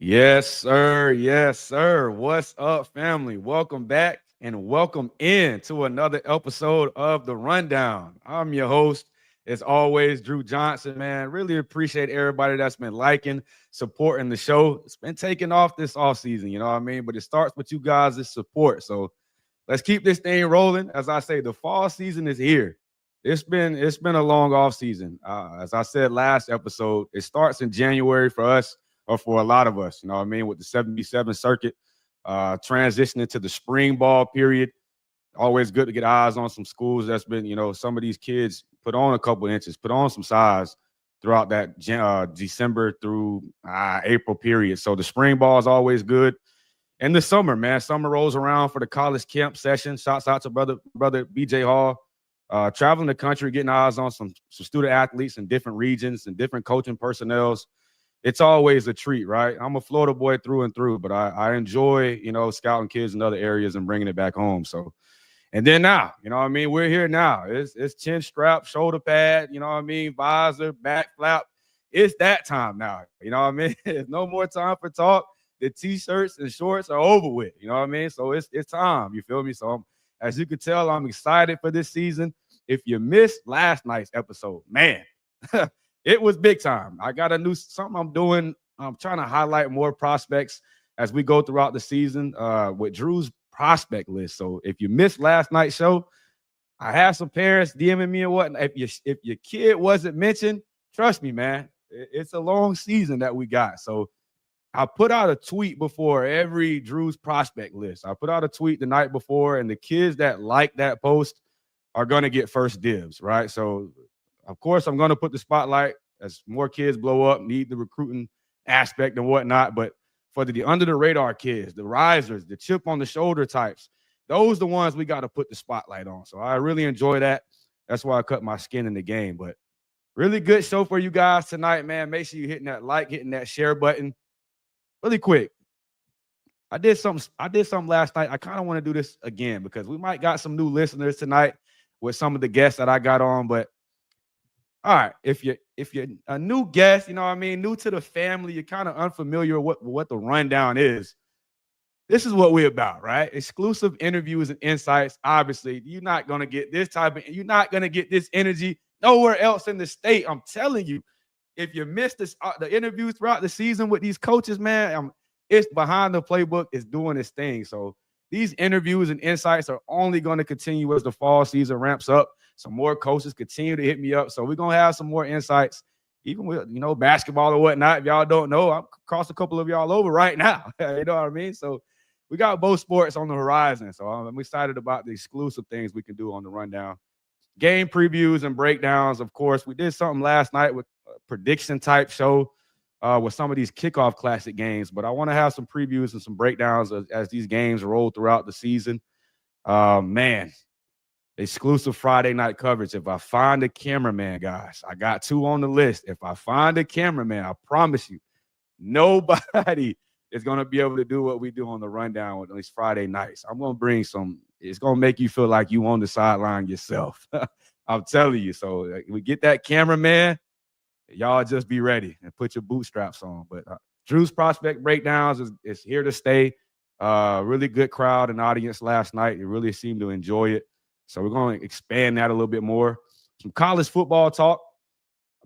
Yes, sir. Yes, sir. What's up, family? Welcome back and welcome in to another episode of The Rundown. I'm your host, as always, Drew Johnson, man. Really appreciate everybody that's been liking, supporting the show. It's been taking off this off season, you know what I mean? But it starts with you guys' support. So let's keep this thing rolling. As I say, the fall season is here. It's been a long off season. As I said last episode, it starts in January for us, or for a lot of us. You know what I mean? With the 77 circuit, transitioning to the spring ball period. Always good to get eyes on some schools that's been, some of these kids put on a couple inches, put on some size throughout that December through April period. So the spring ball is always good. And the summer, man, summer rolls around for the college camp session. Shouts out to brother BJ Hall, traveling the country, getting eyes on some student athletes in different regions and different coaching personnels. It's always a treat, right? I'm a Florida boy through and through, but I enjoy, scouting kids in other areas and bringing it back home. So, and then now, you know what I mean? We're here now. It's chin strap, shoulder pad, you know what I mean? Visor, back flap. It's that time now. You know what I mean? There's no more time for talk. The t-shirts and shorts are over with. You know what I mean? So it's time. You feel me? So as you can tell, I'm excited for this season. If you missed last night's episode, man, it was big time. I got a new something I'm doing. I'm trying to highlight more prospects as we go throughout the season with Drew's prospect list. So if you missed last night's show, I have some parents DMing me and whatnot. If your kid wasn't mentioned, trust me, man, it's a long season that we got. So I put out a tweet before every Drew's prospect list. I put out a tweet the night before, and the kids that like that post are going to get first dibs, right? So, of course, I'm going to put the spotlight as more kids blow up, need the recruiting aspect and whatnot. But for the under the radar kids, the risers, the chip on the shoulder types, those are the ones we got to put the spotlight on. So I really enjoy that. That's why I cut my skin in the game. But really good show for you guys tonight, man. Make sure you're hitting that like, hitting that share button. Really quick, I did something last night. I kind of want to do this again because we might got some new listeners tonight with some of the guests that I got on. But all right, if you're a new guest, you know what I mean, new to the family, you're kind of unfamiliar with what the rundown is. This is what we're about, right? Exclusive interviews and insights. Obviously, you're not gonna get this energy nowhere else in the state. I'm telling you. If you missed the interviews throughout the season with these coaches, man, it's behind the playbook. It's doing its thing. So these interviews and insights are only going to continue as the fall season ramps up. Some more coaches continue to hit me up. So we're going to have some more insights, even with, basketball or whatnot. If y'all don't know, I'm across a couple of y'all over right now. You know what I mean? So we got both sports on the horizon. So I'm excited about the exclusive things we can do on the rundown. Game previews and breakdowns, of course. We did something last night with a prediction type show with some of these kickoff classic games, but I want to have some previews and some breakdowns as these games roll throughout the season. Man, exclusive Friday night coverage. If I find a cameraman, guys, I got two on the list. If I find a cameraman, I promise you, nobody is going to be able to do what we do on the rundown with these Friday nights. I'm going to bring it's going to make you feel like you on the sideline yourself. I'm telling you. So we get that cameraman, y'all just be ready and put your bootstraps on. But Drew's prospect breakdowns is here to stay. Really good crowd and audience last night. It really seemed to enjoy it. So we're going to expand that a little bit more. Some college football talk.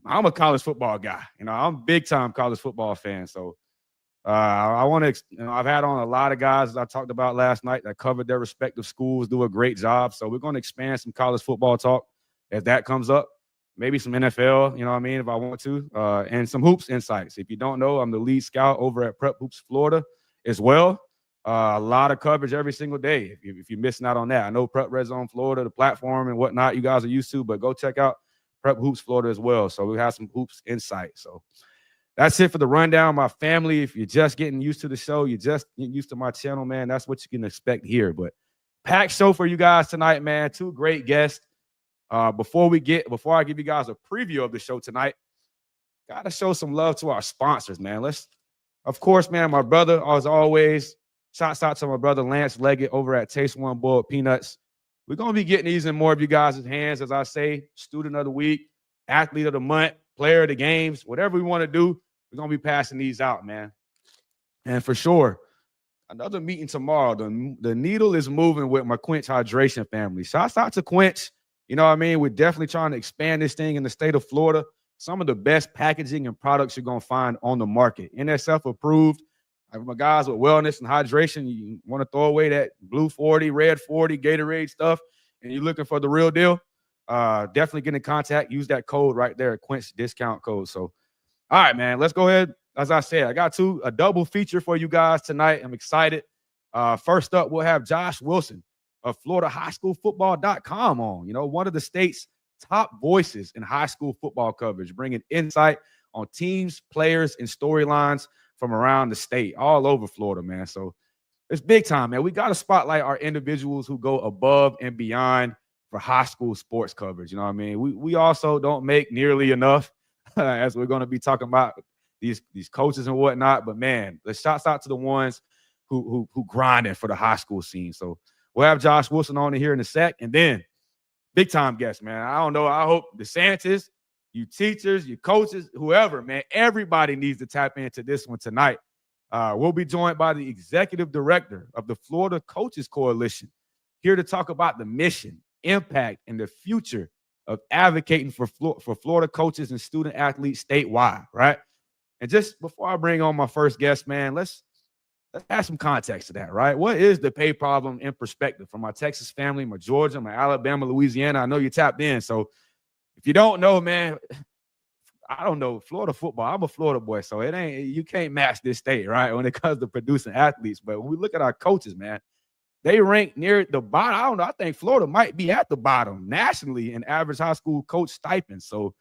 I'm a college football guy. I'm a big time college football fan. So I want to, I've had on a lot of guys, as I talked about last night, that covered their respective schools, do a great job. So we're going to expand some college football talk as that comes up. Maybe some NFL, you know what I mean, if I want to, and some hoops insights. If you don't know, I'm the lead scout over at Prep Hoops Florida as well. A lot of coverage every single day if you're missing out on that. I know Prep Red Zone Florida, the platform and whatnot you guys are used to, but go check out Prep Hoops Florida as well. So we have some hoops insight. So that's it for the rundown. My family, if you're just getting used to the show, you're just getting used to my channel, man, that's what you can expect here. But packed show for you guys tonight, man. Two great guests. Before I give you guys a preview of the show tonight, gotta show some love to our sponsors, man. Of course, man, my brother, as always, shouts out to my brother Lance Leggett over at Taste One Boiled Peanuts. We're gonna be getting these in more of you guys' hands, as I say, student of the week, athlete of the month, player of the games, whatever we want to do, we're gonna be passing these out, man. And for sure, another meeting tomorrow. The needle is moving with my Quench Hydration family. Shouts out to Quench. You know what I mean? We're definitely trying to expand this thing in the state of Florida. Some of the best packaging and products you're going to find on the market. NSF approved. My guys with wellness and hydration, you want to throw away that blue 40, red 40, Gatorade stuff, and you're looking for the real deal, definitely get in contact. Use that code right there, Quench discount code. So, all right, man, let's go ahead. As I said, I got a double feature for you guys tonight. I'm excited. First up, we'll have Josh Wilson of FloridaHighSchoolFootball.com on. You know, one of the state's top voices in high school football coverage, bringing insight on teams, players, and storylines from around the state, all over Florida, man. So it's big time, man. We got to spotlight our individuals who go above and beyond for high school sports coverage. You know what I mean? We also don't make nearly enough, as we're going to be talking about these coaches and whatnot. But man, the shouts out to the ones who grinding for the high school scene. So we'll have Josh Wilson on here in a sec, and then big time guest, man. I don't know. I hope DeSantis, you teachers, you coaches, whoever, man, everybody needs to tap into this one tonight. We'll be joined by the executive director of the Florida Coaches Coalition, here to talk about the mission, impact, and the future of advocating for Florida coaches and student athletes statewide, right? And just before I bring on my first guest, man, let's add some context to that, right? What is the pay problem in perspective from my Texas family, my Georgia, my Alabama, Louisiana? I know you tapped in, so if you don't know, man, I don't know Florida football. I'm a Florida boy, so you can't match this state, right? When it comes to producing athletes. But when we look at our coaches, man, they rank near the bottom. I don't know. I think Florida might be at the bottom nationally in average high school coach stipends. So,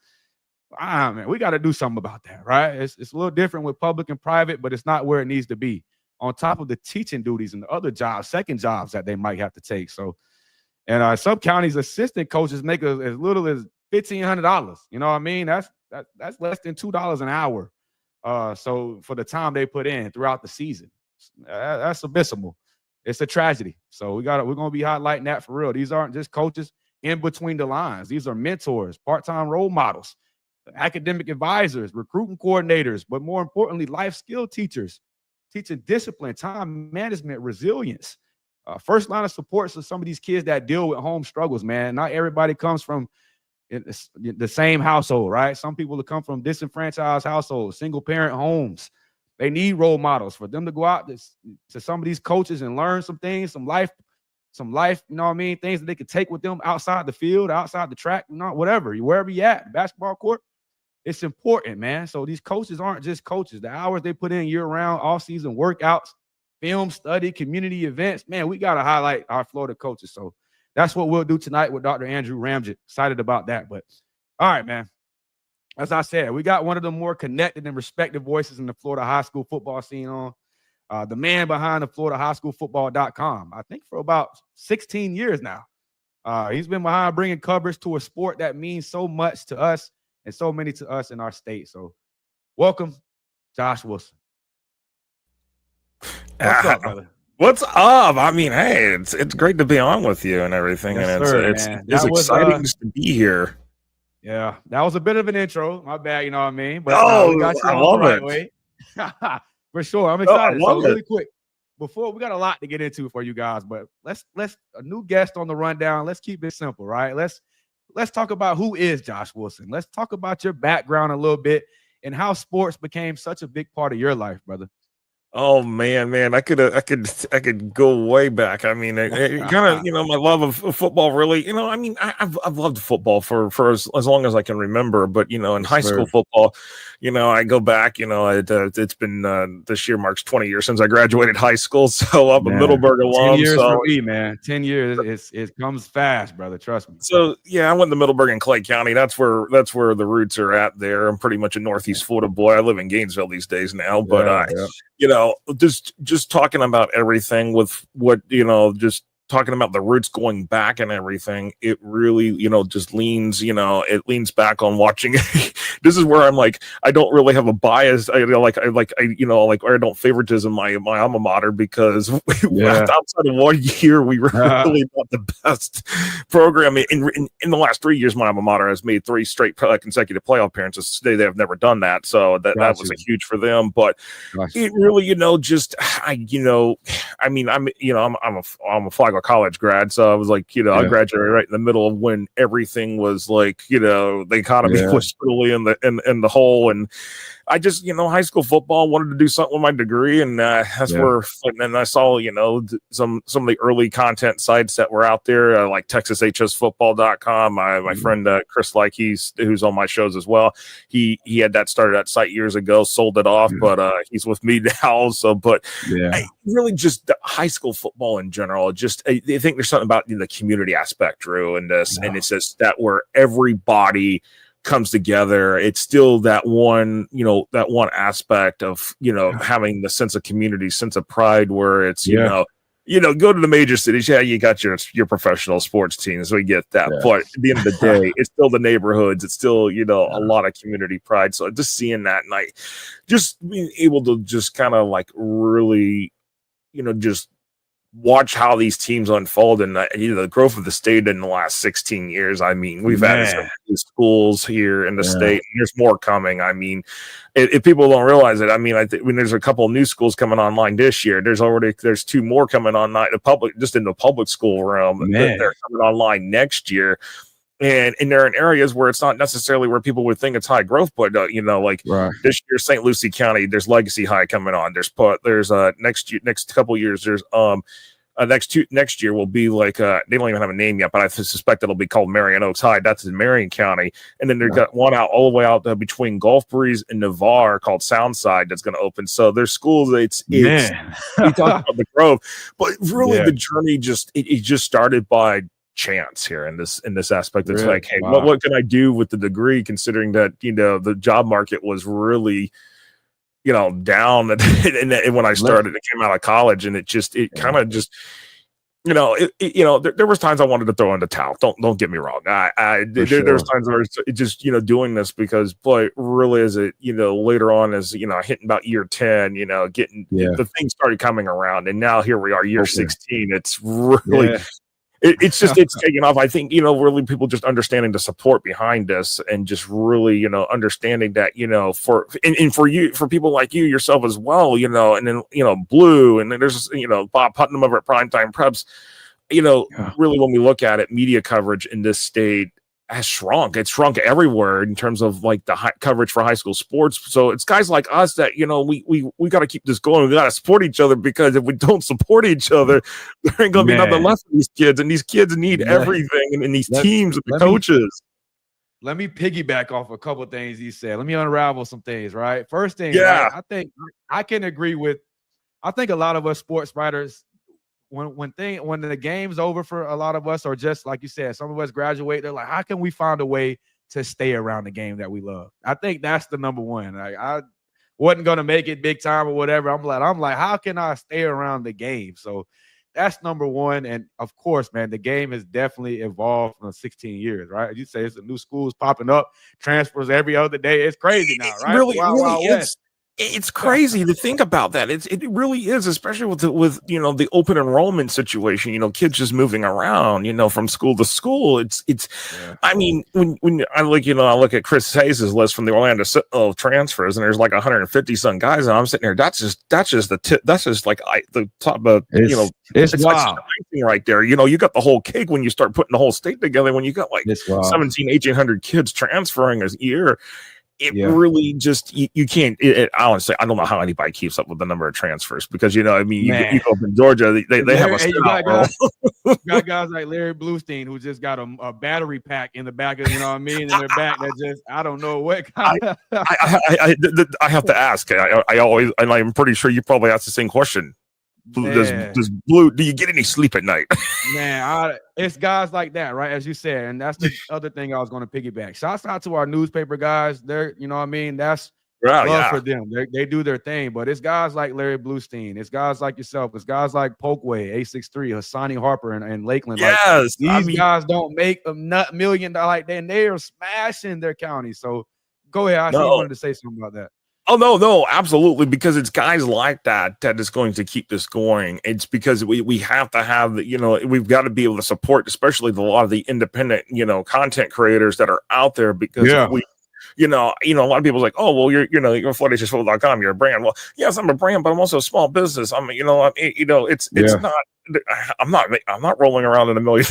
man, we got to do something about that, right? It's a little different with public and private, but it's not where it needs to be. On top of the teaching duties and the other jobs, second jobs that they might have to take. So, and some counties assistant coaches make as little as $1,500. You know what I mean? That's less than $2 an hour. So for the time they put in throughout the season, that's abysmal. It's a tragedy. So we're gonna be highlighting that for real. These aren't just coaches in between the lines. These are mentors, part-time role models, academic advisors, recruiting coordinators, but more importantly, life skill teachers, teaching discipline, time management, resilience. First line of support for some of these kids that deal with home struggles, man. Not everybody comes from the same household, right? Some people that come from disenfranchised households, single parent homes. They need role models for them to go out to some of these coaches and learn some things, some life, you know what I mean? Things that they could take with them outside the field, outside the track, whatever, wherever you at, basketball court. It's important, man. So these coaches aren't just coaches. The hours they put in year-round, off-season workouts, film study, community events, man, we got to highlight our Florida coaches. So that's what we'll do tonight with Dr. Andrew Ramjit. Excited about that. But all right, man. As I said, we got one of the more connected and respected voices in the Florida high school football scene on. The man behind the FloridaHighSchoolFootball.com, I think for about 16 years now. He's been behind bringing coverage to a sport that means so much to us and so many to us in our state. So welcome, Josh Wilson. What's up, brother? What's up? I mean, hey, it's great to be on with you and everything. Yes, and sir, it's exciting to be here. Yeah, that was a bit of an intro. My bad, you know what I mean? But we got you on the right way. For sure. I'm excited. So really quick, before we got a lot to get into for you guys, but let's a new guest on the rundown. Let's keep it simple, right? Let's talk about who is Josh Wilson. Let's talk about your background a little bit and how sports became such a big part of your life, brother. Oh man, I could go way back. I mean, kind of, my love of football really, I mean, I've loved football for as long as I can remember. But in high school football, I go back. It's been this year marks 20 years since I graduated high school. So I'm a Middleburg alum. 10 years for me, man. 10 years. It comes fast, brother. Trust me. So yeah, I went to Middleburg and Clay County. That's where the roots are at. There, I'm pretty much a Northeast Florida boy. I live in Gainesville these days now, but just talking about everything with what, just talking about the roots going back and everything, it really, just leans back on watching this is where I'm like, I don't really have a bias. I don't favoritism my alma mater because outside of 1 year, we were really not the best program. In the last 3 years, my alma mater has made 3 straight consecutive playoff appearances. They have never done that. So that was a huge for them. But it really, I'm a Flagler College grad. So I was like, I graduated right in the middle of when everything was like, the economy was really in the hole. And I just, high school football, wanted to do something with my degree, and that's where. And I saw, some of the early content sites that were out there, like TexasHSFootball.com. My friend Chris Like, who's on my shows as well. He had started that site years ago, sold it off, but he's with me now. So, but I really just the high school football in general. I think there's something about the community aspect, Drew, in this, and it's just that where everybody comes together. It's still that one aspect of, having the sense of community, sense of pride, where it's, go to the major cities. Yeah, you got your professional sports teams. We get that. But at the end of the day, it's still the neighborhoods. It's still, a lot of community pride. So just seeing that, and I just being able to just kind of like really, just watch how these teams unfold, and the growth of the state in the last 16 years. I mean, we've added some new schools here in the state, and there's more coming. I mean, if people don't realize it, I mean, when there's a couple of new schools coming online this year, there's 2 more coming online in the public school realm. They're coming online next year. And they're in areas where it's not necessarily where people would think it's high growth, but this year, St. Lucie County, there's Legacy High coming on. There's next couple of years, there's next year will be like they don't even have a name yet, but I suspect it'll be called Marion Oaks High. That's in Marion County, and then they've got one out all the way out between Gulf Breeze and Navarre called Soundside that's going to open. So there's schools. It's we talk about the growth, but really the journey it just started by chance here in this aspect. It's like, hey, what can I do with the degree, considering that the job market was really down and when I started, it came out of college, and there was times I wanted to throw in the towel. Don't get me wrong. There was times where it's just doing this because, boy, really, as it later on, as hitting about year 10, getting the things started coming around, and now here we are, year 16. It's really it's taking off. I think, really people just understanding the support behind this, and just really, understanding that, for people like you yourself as well, and then, Blue, and then there's, Bob Putnam over at Primetime Preps, really, when we look at it, media coverage in this state has shrunk. It's shrunk everywhere in terms of like the coverage for high school sports. So it's guys like us that, we got to keep this going. We got to support each other, because if we don't support each other, there ain't going to be nothing left for these kids. And these kids need everything, and these teams and the coaches. Let me piggyback off a couple of things he said. Let me unravel some things, right? First thing, right, I think I can agree with, I think a lot of us sports writers, when the game's over for a lot of us, or just like you said, some of us graduate, they're like, how can we find a way to stay around the game that we love? I think that's the number one. I wasn't going to make it big time or whatever. I'm like, how can I stay around the game? So that's number one. And of course, man, the game has definitely evolved from 16 years, right? You say it's a new schools popping up, transfers every other day. It's crazy now, right? Really is. It's crazy to think about that. It really is, especially with the open enrollment situation. Kids just moving around, from school to school. I mean, when I look at Chris Hayes' list from the Orlando transfers, and there's like 150 some guys, and I'm sitting there. That's just the tip. That's just like the top of it's wild right there. You got the whole cake when you start putting the whole state together. When you got like 1,800 kids transferring a year. It really just you can't. Honestly, I don't know how anybody keeps up with the number of transfers, because you go up in Georgia, they have a got guys like Larry Bluestein, who just got a battery pack in the back of, in their back, that just, I don't know what. I have to ask. I always, and I'm pretty sure you probably asked the same question. Does Blue, do you get any sleep at night? Man, it's guys like that, right? As you said, and that's the other thing I was going to piggyback. Shouts out to our newspaper guys. They're, that's love for them. They do their thing, but it's guys like Larry Bluestein. It's guys like yourself. It's guys like Polkway, A63, Hassani Harper, and Lakeland. Yes, these guys don't make $1 million like that, and they are smashing their county. So Go ahead. I see you No. wanted to say something about that. Oh, no, absolutely, because it's guys like that that is going to keep this going. It's because we have to have, we've got to be able to support, especially a lot of the independent, content creators that are out there, because if Yeah. we, a lot of people's like, oh, well, you're FloodHSFootball.com, you're a brand. Well, yes, I'm a brand, but I'm also a small business. It's not, I'm not rolling around in $1 million.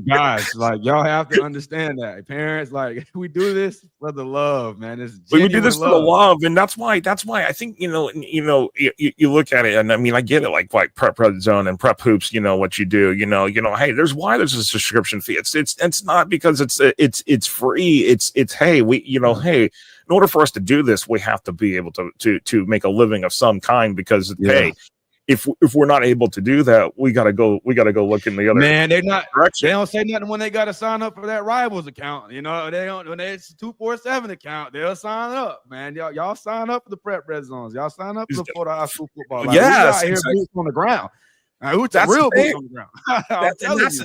Guys, like, y'all have to understand that. Parents, like, we do this for the love, man. It's We do genuine this for the love. love, and that's why I think, you look at it, and I mean, I get it, like Prep Red Zone and Prep Hoops, what you do, hey, there's a subscription fee. It's not because it's free. It's hey, hey, in order for us to do this, we have to be able to make a living of some kind, because hey, if we're not able to do that, we gotta go look in the other direction. They don't say nothing when they gotta sign up for that Rivals account. They don't, when it's 247 account, they'll sign up, man. Y'all sign up for the Prep Red Zones. Y'all sign up for the Florida High School football. Like, we out here boots on the ground. That's real boots on the ground.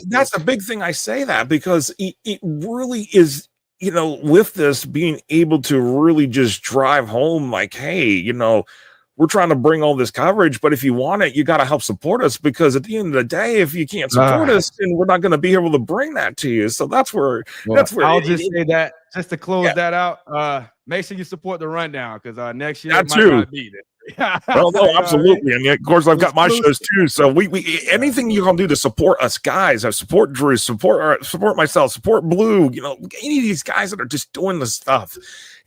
That's the big thing. I say that because it really is, with this being able to really just drive home, like, hey, we're trying to bring all this coverage, but if you want it, you got to help support us, because at the end of the day, if you can't support us, then we're not going to be able to bring that to you. So that's where I'll just say that, just to close that out. Make sure you support the Rundown, because next year that it might not be there. Well, no, absolutely. And of course, I've got my shows too. So we anything you can do to support us guys, I support Drew, support myself, support Blue, any of these guys that are just doing this stuff.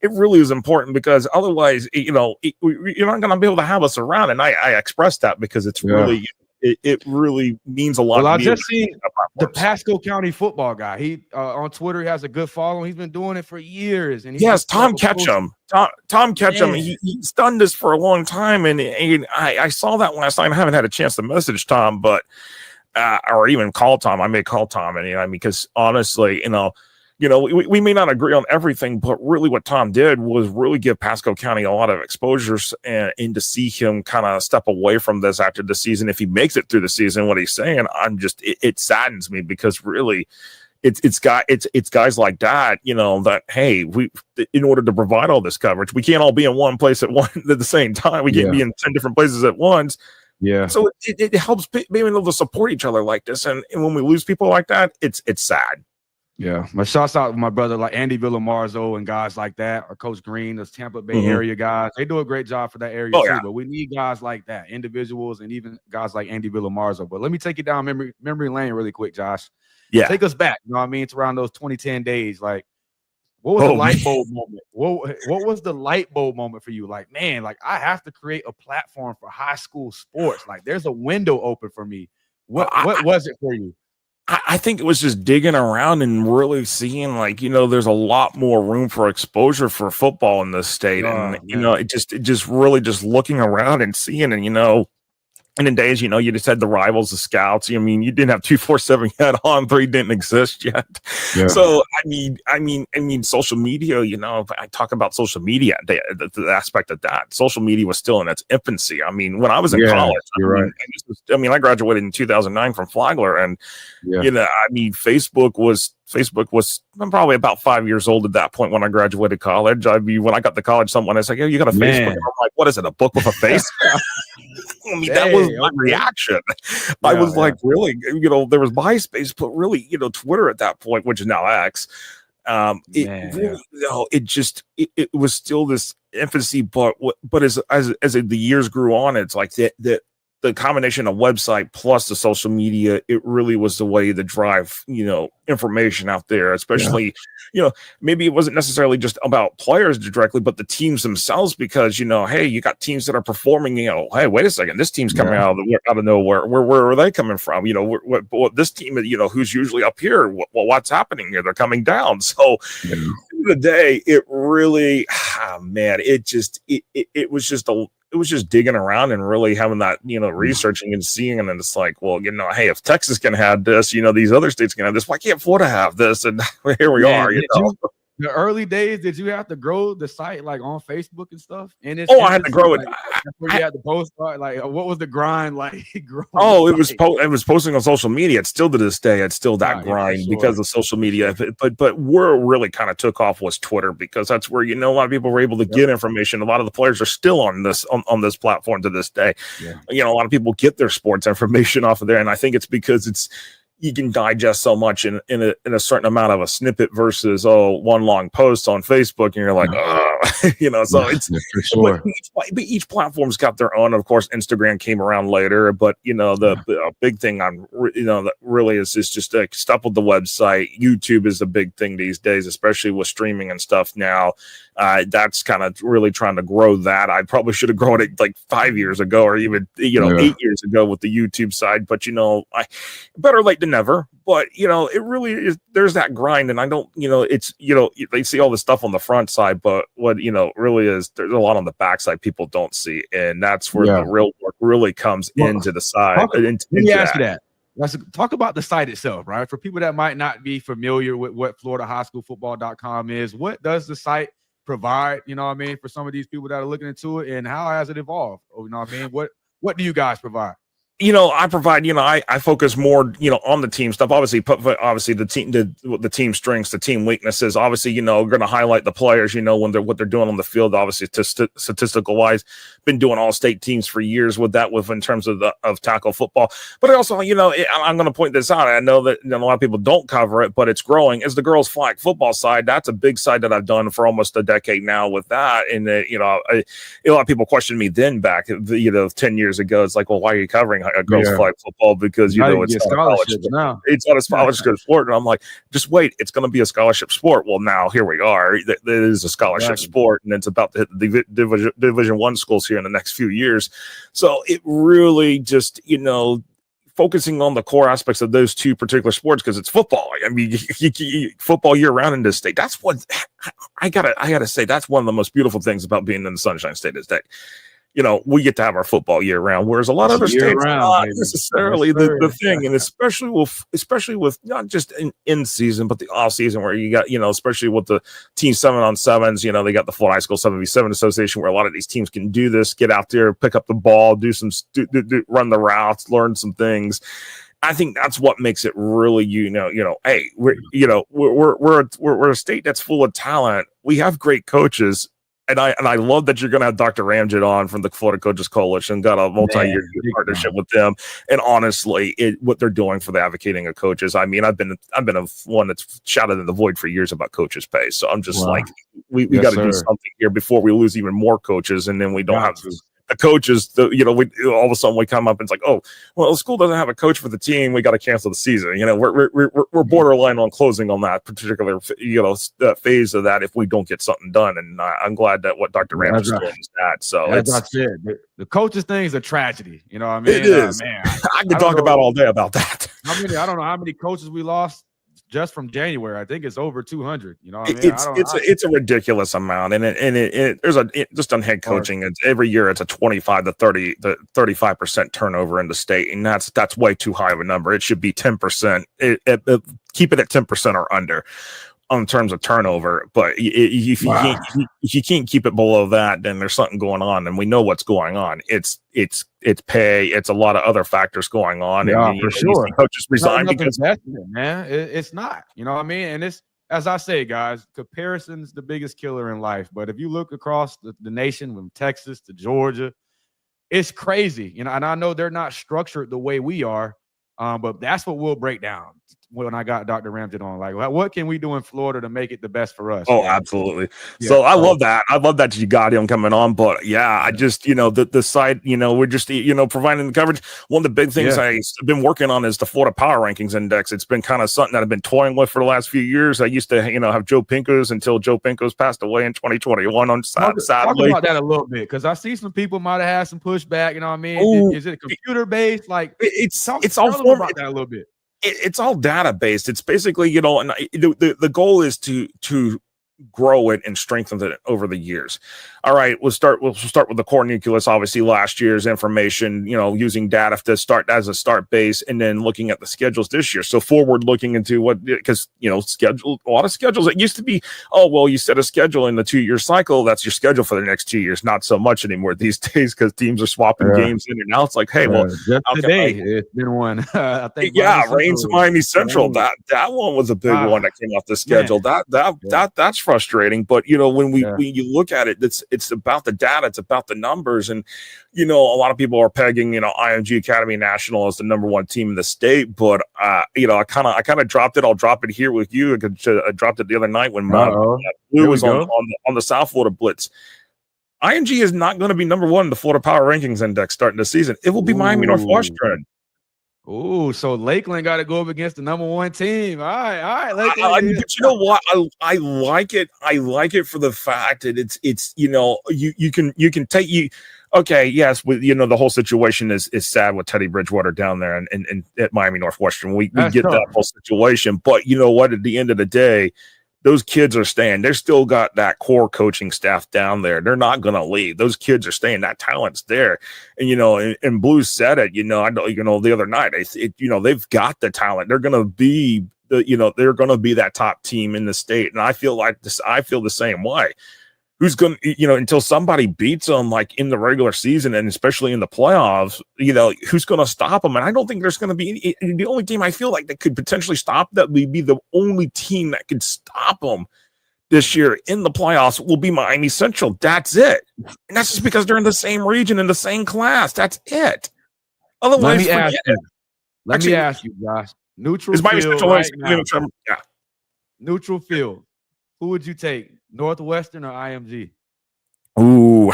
It really is important, because otherwise, you're not going to be able to have us around. And I express that because it's really, it really means a lot. Well, I just seen the Pasco County football guy. He on Twitter, he has a good following. He's been doing it for years. And Tom Ketchum. Tom Ketchum. He's done this for a long time, and I saw that last night. I haven't had a chance to message Tom, but or even call Tom. I may call Tom, and because honestly, we may not agree on everything, but really what Tom did was really give Pasco County a lot of exposures, and to see him kind of step away from this after the season, if he makes it through the season, what he's saying, it saddens me, because really it's guys like that, that, hey, in order to provide all this coverage, we can't all be in one place at the same time. We can't be in 10 different places at once. Yeah. So it helps being able to support each other like this. And when we lose people like that, it's sad. Yeah, my shouts out to my brother like Andy Villamarzo and guys like that, or Coach Green, those Tampa Bay area guys. They do a great job for that area too. But we need guys like that, individuals, and even guys like Andy Villamarzo. But let me take you down memory lane really quick, Josh. Yeah, take us back. You know what I mean? It's around those 2010 days. Like, what was the light bulb moment? What was the light bulb moment for you? Like, man, like, I have to create a platform for high school sports. Like, there's a window open for me. What was it for you? I think it was just digging around and really seeing, like, there's a lot more room for exposure for football in this state. And, it just really just looking around and seeing, and, and in days, you just had the Rivals, the Scouts. I mean, you didn't have 247 yet, On 3 didn't exist yet. Yeah. So I mean, social media. I talk about social media, the aspect of that. Social media was still in its infancy. I mean, when I was in college, right. I graduated in 2009 from Flagler, and Facebook was probably about 5 years old at that point when I graduated college. I mean, when I got to college, someone was like, "Oh, you got a Facebook?" I'm like, "What is it? A book with a face?" I mean, that was my reaction. I was like, really? There was MySpace, but really, Twitter at that point, which is now X. It was still this infancy, but as the years grew on, it's like the combination of website plus the social media, it really was the way to drive, information out there, especially, maybe it wasn't necessarily just about players directly, but the teams themselves, because, hey, you got teams that are performing, hey, wait a second, this team's coming out of nowhere. Where are they coming from? What this team, who's usually up here, what's happening here? They're coming down. So at the end of the day, it really, man, it was just digging around and really having that, researching and seeing, and then it's like, well, hey, if Texas can have this, these other states can have this, why can't Florida have this? And here we are. the early days, did you have to grow the site like on Facebook and stuff in its Oh, I had to infancy? grow it. Like that's where you had to post like what was the grind like growing the Oh, site? it was posting on social media. It's still to this day. It's still that Yeah, for grind sure. because of social For media. sure. But where it really kind of took off was Twitter, because that's where a lot of people were able to Yep. get information. A lot of the players are still on this platform to this day. Yeah. A lot of people get their sports information off of there, and I think it's because you can digest so much in a certain amount of a snippet versus one long post on Facebook, and you're like, Yeah. oh, so it's For but sure. each platform's got their own. Of course, Instagram came around later, but the big thing that really is just stuff with the website. YouTube is a big thing these days, especially with streaming and stuff now. That's kind of really trying to grow that. I probably should have grown it like 5 years ago, or even 8 years ago with the YouTube side. But I better late than never. But it really is. There's that grind, and I don't. It's they see all the stuff on the front side, but what really is, there's a lot on the back side people don't see, and that's where the real work really comes into the side. Let me ask you that. Let's talk about the site itself, right? For people that might not be familiar with what FloridaHighSchoolFootball.com is, what does the site provide? You know what I mean, for some of these people that are looking into it, and how has it evolved? You know what I mean? What do you guys provide? I provide, I focus more, on the team stuff. Obviously the team strengths, the team weaknesses. Obviously, we're going to highlight the players, when what they're doing on the field. Obviously, statistical wise, been doing all state teams for years with in terms of tackle football. But also, I'm going to point this out. I know that a lot of people don't cover it, but it's growing. Is the girls flag football side? That's a big side that I've done for almost a decade now with that. And a lot of people questioned me then back, 10 years ago. It's like, well, why are you covering a girls flag football? Because it's not a college sport. It's not a scholarship sport. And I'm like, just wait, it's going to be a scholarship sport. Well, now here we are. It is a scholarship sport, and it's about to hit the Division I schools here in the next few years. So it really just focusing on the core aspects of those two particular sports, because it's football. I mean, football year round in this state. That's what I gotta say. That's one of the most beautiful things about being in the Sunshine State is that we get to have our football year round, whereas a lot of other states not necessarily the thing. And especially with not just in season, but the off season, where you got, especially with the team 7-on-7s, they got the Florida High School 7v7 Association, where a lot of these teams can do this, get out there, pick up the ball, run the routes, learn some things. I think that's what makes it really, hey, we're a state that's full of talent. We have great coaches. And I love that you're going to have Dr. Ramjit on from the Florida Coaches Coalition. Got a multi-year partnership with them, and honestly, what they're doing for the advocating of coaches. I mean, I've been a one that's shouted in the void for years about coaches' pay. So I'm just like, we got to do something here before we lose even more coaches, and then we don't have the coaches. We all of a sudden we come up and it's like, oh, well, the school doesn't have a coach for the team. We got to cancel the season. We're borderline on closing on that particular phase of that if we don't get something done. And I'm glad that what Dr. Ramsey is doing is that. So as I said, the coaches thing is a tragedy. You know what I mean? It is. Man, I can talk about all day about that. I don't know how many coaches we lost just from January. I think it's over 200. You know what I mean? It's a ridiculous amount, and there's just on head coaching. It's every year it's a 25 to 35% turnover in the state, and that's way too high of a number. It should be 10%. Keep it at 10% or under in terms of turnover. But if you can't keep it below that, then there's something going on, and we know what's going on. It's pay. It's a lot of other factors going on. Yeah, and for sure. Coaches resign because man, it's not. You know what I mean? And it's, as I say, guys, comparison's the biggest killer in life. But if you look across the nation, from Texas to Georgia, it's crazy. And I know they're not structured the way we are, but that's what we'll break down when I got Dr. Ramjit on. Like, what can we do in Florida to make it the best for us? Oh, absolutely. Yeah, so I love that. I love that you got him coming on. But I just, the site, we're just, providing the coverage. One of the big things I've been working on is the Florida Power Rankings Index. It's been kind of something that I've been toying with for the last few years. I used to, have Joe Pinko's until Joe Pinko's passed away in 2021 on Saturday. Talk about that a little bit, because I see some people might have had some pushback. You know what I mean? Ooh, is it computer based? Like, it's all about that a little bit. It's all data based. It's basically, and the goal is to grow it and strengthen it over the years. all right, we'll start with the core nucleus, obviously last year's information, using data to start as a start base, and then looking at the schedules this year. So forward looking into what, because schedule, a lot of schedules, it used to be, oh well, you set a schedule in the 2-year cycle, that's your schedule for the next 2 years. Not so much anymore these days, because teams are swapping games in and out. It's like, hey, well, just today it's been one. I think Miami Central. That one was a big one that came off the schedule. Man. That's frustrating. But when you look at it, it's about the data, it's about the numbers, and a lot of people are pegging IMG Academy National as the number one team in the state. But I kind of dropped it. I'll drop it here with you. I dropped it the other night when Blue was on the South Florida Blitz. IMG is not going to be number one in the Florida Power Rankings Index starting the season. It will be Miami Northwestern. Ooh, so Lakeland got to go up against the number one team. All right, Lakeland. But you know what? I like it. I like it for the fact that it's you can take you. Okay, yes, the whole situation is sad with Teddy Bridgewater down there and at Miami Northwestern. We get tough. That whole situation, but you know what? At the end of the day, those kids are staying. They're still got that core coaching staff down there. They're not going to leave. Those kids are staying. That talent's there. And, and Blues said it, I know, the other night, they've got the talent. They're going to be they're going to be that top team in the state. And I feel the same way. Who's going to, until somebody beats them like in the regular season and especially in the playoffs, who's going to stop them? And I don't think there's going to be the only team I feel like that could potentially stop that would be the only team that could stop them this year in the playoffs will be Miami Central. That's it. And that's just because they're in the same region, in the same class. That's it. Otherwise, let me ask you, Josh. Neutral Miami field Central right now. Yeah. Neutral field. Who would you take? Northwestern or IMG? Ooh,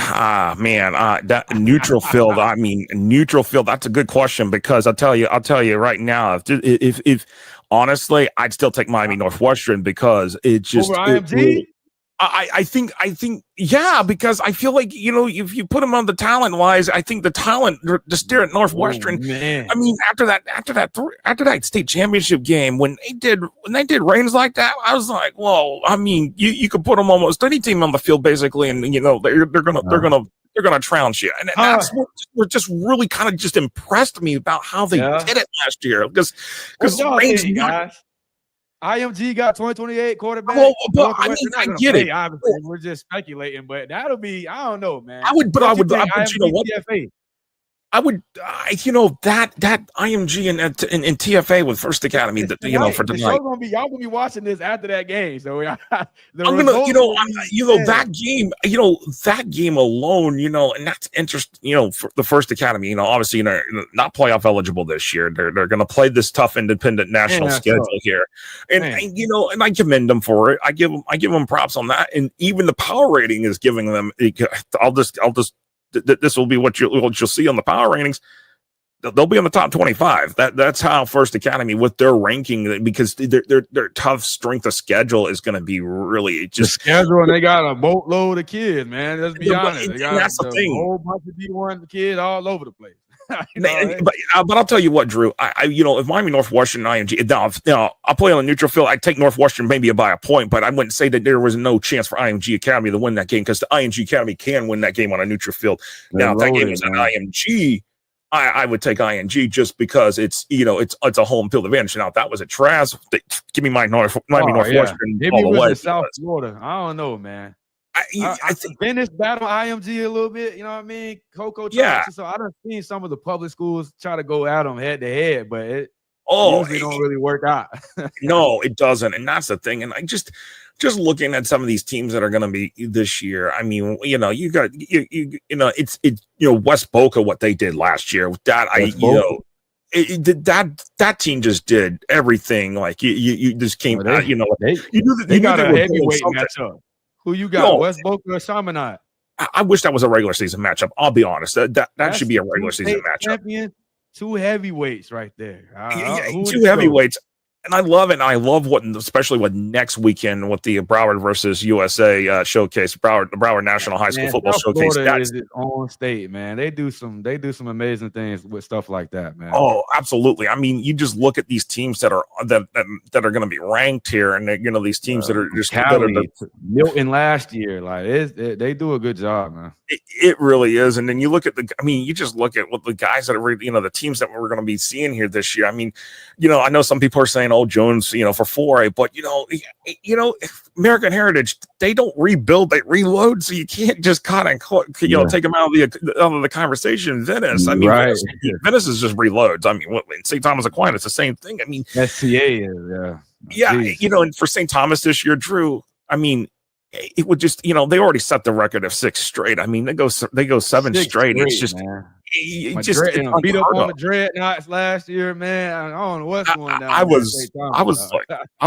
man, that neutral field. I mean, neutral field. That's a good question because I'll tell you right now. If honestly, I'd still take Miami Northwestern because it just over IMG. I think, yeah, because I feel like, if you put them on the talent wise, I think the talent just there at Northwestern. I mean, after that state championship game, when they did reigns like that, I was like, whoa, I mean, you could put them almost any team on the field basically. And, they're going to trounce you. And that's what just really kind of just impressed me about how they did it last year. Because Reigns, IMG got 2028 quarterback. Well, but I mean, I get it. Obviously, we're just speculating, but that'll be, I don't know, man. I would, you know what? TFA? I would, that IMG and TFA with First Academy, for tonight. Y'all gonna be watching this after that game, so I'm gonna, that game alone, and that's interesting, for the First Academy, obviously, not playoff eligible this year. They're gonna play this tough independent national schedule here, and I commend them for it. I give them props on that, and even the power rating is giving them. I'll just. This will be what you'll see on the power ratings. They'll be in the top 25. That's how First Academy with their ranking, because their tough strength of schedule is going to be really just the schedule. And they got a boatload of kids, man. Let's be honest. They got that's the thing. A whole bunch of D1 kids all over the place. But I'll tell you what, Drew. If Miami Northwestern and IMG, now I'll play on a neutral field. I take Northwestern maybe by a point, but I wouldn't say that there was no chance for IMG Academy to win that game because the IMG Academy can win that game on a neutral field. Now, if that game was at IMG, I would take IMG just because it's a home field advantage. Now, if that was at Traz, give me Miami Northwestern. Maybe all the way. South Florida. I don't know, man. I think Venice battle IMG a little bit, you know what I mean? Coco, so I done seen some of the public schools try to go at them head to head, but it usually don't really work out. No, it doesn't, and that's the thing. And I just looking at some of these teams that are going to be this year. I mean, you got it's West Boca, what they did last year with that. That team just did everything. Like you just came out. They got a heavyweight matchup. Who you got, West Boca or Chaminade? I wish that was a regular season matchup. I'll be honest. That should be a regular season matchup. Champion, two heavyweights right there. Two heavyweights. And I love it. And I love especially what next weekend with the Broward versus USA showcase, the Broward National High School Man, Football South Showcase. Florida That's is its own state, man. They do some amazing things with stuff like that, man. Oh, absolutely. I mean, you just look at these teams that are going to be ranked here, and these teams that are just Cali, Milton last year, like they do a good job, man. It really is. And then you look at you just look at what the guys that are, the teams that we're going to be seeing here this year. I mean, I know some people are saying, "Oh, Jones, for 4A," but American Heritage, they don't rebuild, they reload. So you can't just kind of take them out of the conversation. Venice, I mean, right. Venice is just reloads. I mean, in St. Thomas Aquinas, it's the same thing. I mean, SCA is and for St. Thomas this year, Drew, I mean, it would just, they already set the record of 6 straight. I mean, they go 7 straight. It's just, man. It's beat up on the Dreadnoughts last year, man. I don't know what's going down. I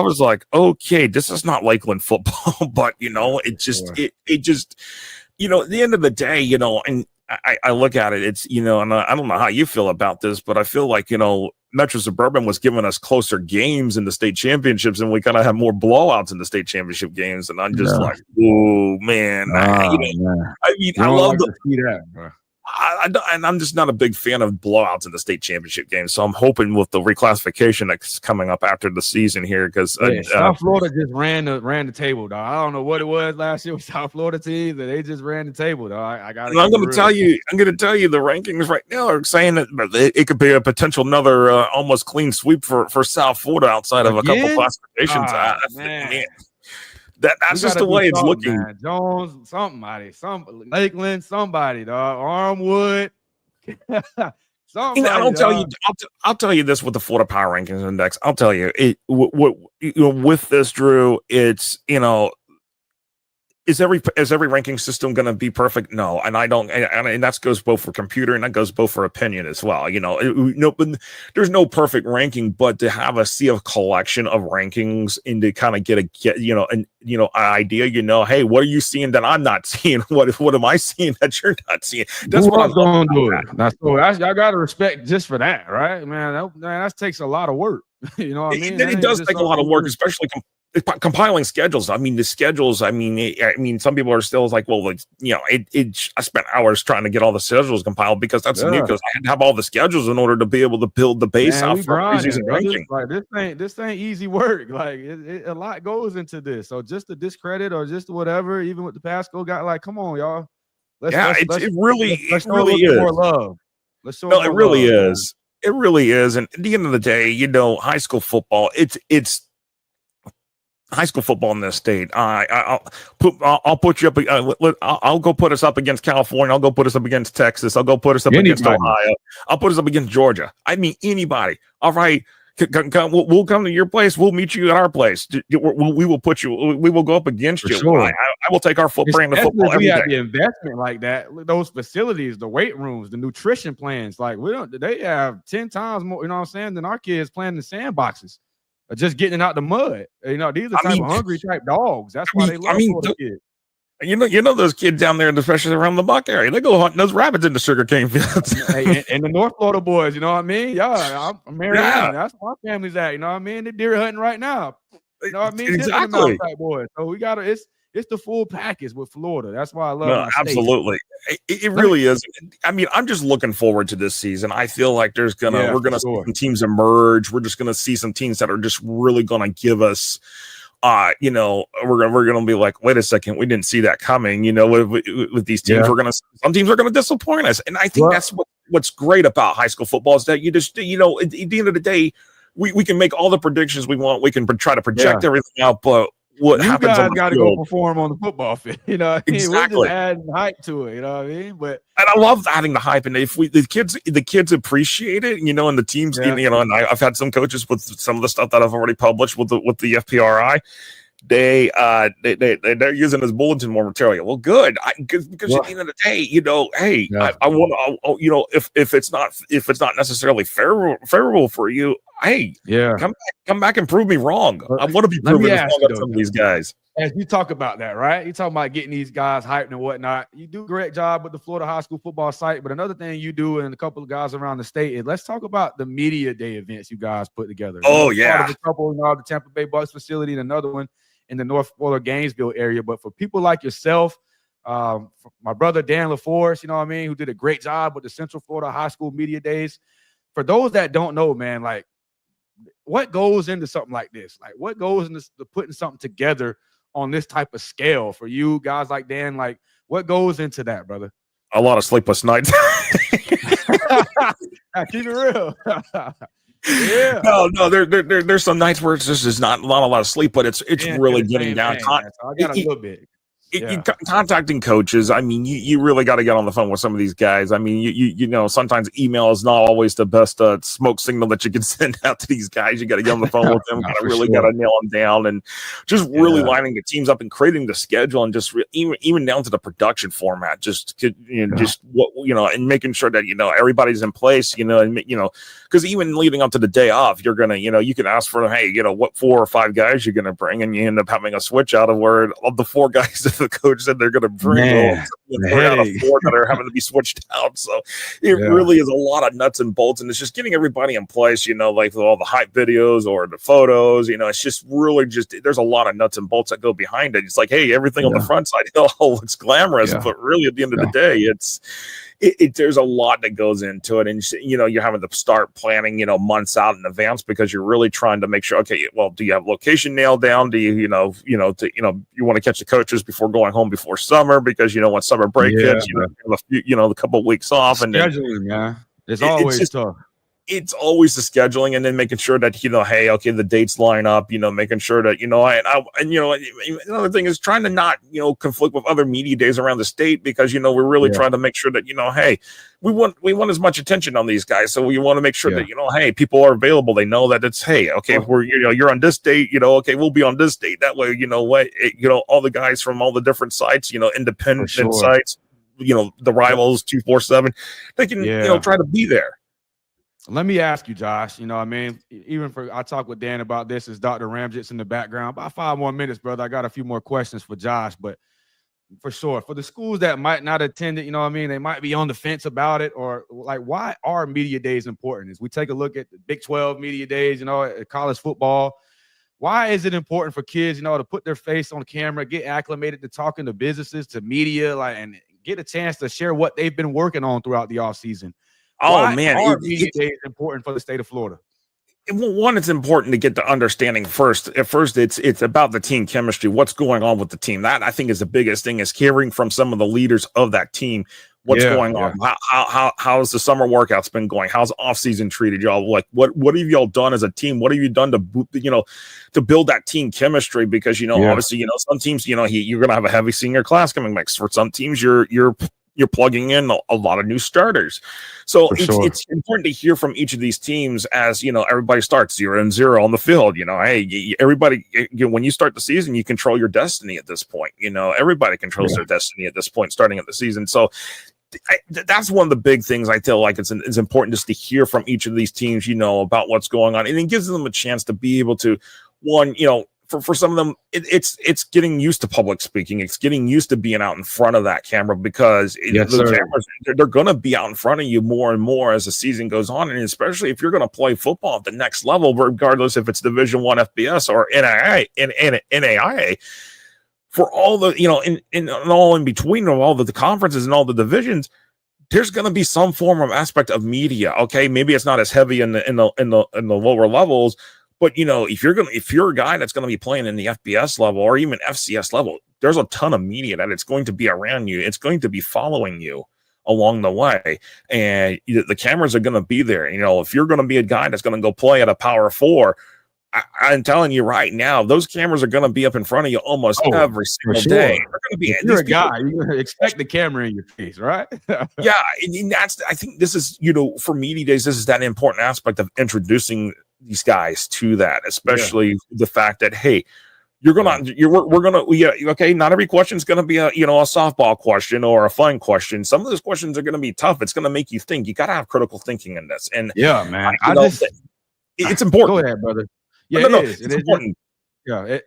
was like, okay, this is not Lakeland football, but it just, at the end of the day, and I look at it, it's, and I don't know how you feel about this, but I feel like, Metro Suburban was giving us closer games in the state championships, and we kind of have more blowouts in the state championship games. And I'm just like, oh man, I love to see that, bro. And I'm just not a big fan of blowouts in the state championship game. So I'm hoping with the reclassification that's coming up after the season here, because South Florida just ran the table, dog. I don't know what it was last year with South Florida teams, but they just ran the table, dog. I'm going to tell you the rankings right now are saying that it could be a potential another almost clean sweep for South Florida outside of a couple classifications. Man. That's just the way it's looking. Man. Jones, Lakeland, somebody, dog. Armwood. I'll tell you this with the Florida Power Rankings Index. I'll tell you with this, Drew. It's is every ranking system going to be perfect? No, and I don't, and that goes both for computer and that goes both for opinion as well. There's no perfect ranking, but to have a collection of rankings and to kind of get an idea. Hey, what are you seeing that I'm not seeing? What am I seeing that you're not seeing? That's what I'm going to do. I got to respect just for that, right, man? That takes a lot of work. You know what I mean? It does take a lot of work, especially compiling schedules. I mean, the schedules. I mean, some people are still like, well, I spent hours trying to get all the schedules compiled because that's new. Because I had to have all the schedules in order to be able to build the base out for preseason ranking. Like this ain't easy work. Like a lot goes into this. So just to discredit or just whatever, even with the Pasco guy, like, come on, y'all. It really is. More love. Let's show it really love, is. Man. It really is. And at the end of the day, high school football. It's high school football in this state. I'll put you up. I'll go put us up against California. I'll go put us up against Texas. I'll go put us up against Ohio. I'll put us up against Georgia. I mean, anybody. All right. We'll come to your place. We'll meet you at our place. We will put you. We will go up against you. Sure. I will take our brand of football every day. The investment like that, those facilities, the weight rooms, the nutrition plans. Like they have 10 times more. You know what I'm saying? Than our kids playing in the sandboxes. Just getting out the mud. These are of hungry type dogs. That's why they love the kids. Those kids down there, especially around the Buck area, they go hunting those rabbits in the sugarcane fields. and the North Florida boys, you know what I mean? Yeah, I'm married. Yeah. That's where my family's at. You know what I mean? They're deer hunting right now. You know what I mean? Exactly. Boys. So we got to. It's the full package with Florida. That's why I love it. Absolutely. It really is. I mean, I'm just looking forward to this season. I feel like we're gonna see some teams emerge. We're just gonna see some teams that are just really gonna give us we're gonna be like, wait a second, we didn't see that coming. With these teams, some teams are gonna disappoint us. And I think that's what's great about high school football is that you just at the end of the day, we can make all the predictions we want, we can try to project everything out, but what happens? You guys got to go perform on the football field. Exactly. We're just adding hype to it. You know what I mean? And I love adding the hype, and if the kids appreciate it, and the teams, and I've had some coaches with some of the stuff that I've already published with the FPRI. They're using this bulletin more material. Well, good, because at the end of the day, hey, I want if it's not necessarily favorable for you, hey, come back and prove me wrong. I want to be proven wrong on some of these guys. as you talk about that, right? You talk about getting these guys hyped and whatnot. You do a great job with the Florida high school football site, but another thing you do and a couple of guys around the state is let's talk about the media day events you guys put together. Oh, You're part yeah. of a couple, the Tampa Bay Bucks facility and another one in the North Florida Gainesville area. But for people like yourself, my brother Dan LaForce, who did a great job with the Central Florida high school media days. For those that don't know, man, like what goes into something like this? Like what goes into putting something together on this type of scale for you guys like Dan? Like what goes into that, brother? A lot of sleepless nights. Keep it real. Yeah. No. There's some nights where it's just not a lot of sleep, but it's really getting down. So I got a little bit. Contacting coaches. I mean, you really got to get on the phone with some of these guys. I mean, you know, sometimes email is not always the best smoke signal that you can send out to these guys. You got to get on the phone with them. Got to nail them down, and just really lining the teams up and creating the schedule, and just even down to the production format. Just and making sure that everybody's in place. Because even leading up to the day off, you're gonna you can ask for what 4 or 5 guys you're gonna bring, and you end up having a switch out of the 4 guys that the coach said they're going to bring 3 out of 4 that are having to be switched out. So it really is a lot of nuts and bolts, and it's just getting everybody in place, like with all the hype videos or the photos, it's just really there's a lot of nuts and bolts that go behind it. It's like, hey, everything on the front side, looks glamorous, but really at the end of the day, there's a lot that goes into it, and you're having to start planning months out in advance because you're really trying to make sure, okay, well, do you have location nailed down? Do you you want to catch the coaches before going home before summer, because when summer break hits, a couple of weeks off, and scheduling, man, it's always tough. It's always the scheduling, and then making sure that hey, okay, the dates line up, making sure that another thing is trying to not conflict with other media days around the state, because we're really trying to make sure that hey, we want as much attention on these guys, so we want to make sure that hey, people are available. They know that it's hey, okay, we're you're on this date, okay, we'll be on this date. That way, all the guys from all the different sites, independent sites, the rivals 247, they can try to be there. Let me ask you, Josh, I talked with Dan about this as Dr. Ramjit's in the background. About 5 more minutes, brother. I got a few more questions for Josh, but for sure, for the schools that might not attend it, they might be on the fence about it, or like, why are media days important? As we take a look at the Big 12 media days, at college football, why is it important for kids, to put their face on camera, get acclimated to talking to businesses, to media, and get a chance to share what they've been working on throughout the offseason? Why are media days important for the state of Florida? One, it's important to get the understanding first. At first, it's about the team chemistry. What's going on with the team? That, I think, is the biggest thing, is hearing from some of the leaders of that team. What's going on? How's the summer workouts been going? How's off season treated y'all? Like, what have y'all done as a team? What have you done to build that team chemistry? Because obviously, some teams, you're gonna have a heavy senior class coming next. For some teams, you're plugging in a lot of new starters. So it's important to hear from each of these teams as, everybody starts 0-0 on the field. Hey, everybody, when you start the season, you control your destiny at this point. Everybody controls their destiny at this point, starting at the season. So that's one of the big things I feel like it's important just to hear from each of these teams, about what's going on. And it gives them a chance to be able to, one, for some of them, it's getting used to public speaking. It's getting used to being out in front of that camera, because cameras, they're going to be out in front of you more and more as the season goes on. And especially if you're going to play football at the next level, regardless if it's Division I FBS or NAIA, for all the, in all in between of all the conferences and all the divisions, there's going to be some form of aspect of media. Okay. Maybe it's not as heavy in the lower levels, but if you're a guy that's going to be playing in the FBS level or even FCS level, there's a ton of media that it's going to be around you. It's going to be following you along the way, and the cameras are going to be there. If you're going to be a guy that's going to go play at a Power 4, I'm telling you right now, those cameras are going to be up in front of you almost every single day. They're going to be. If you're a guy, you're going to expect the camera in your face, right? Yeah, and I think this is, for media days, this is that important aspect of introducing these guys to that, especially the fact that, hey, we're gonna okay, not every question is gonna be a softball question or a fun question. Some of those questions are gonna be tough. It's gonna make you think. You gotta have critical thinking in this. And man, it's important. Go ahead, brother. Yeah, it's important.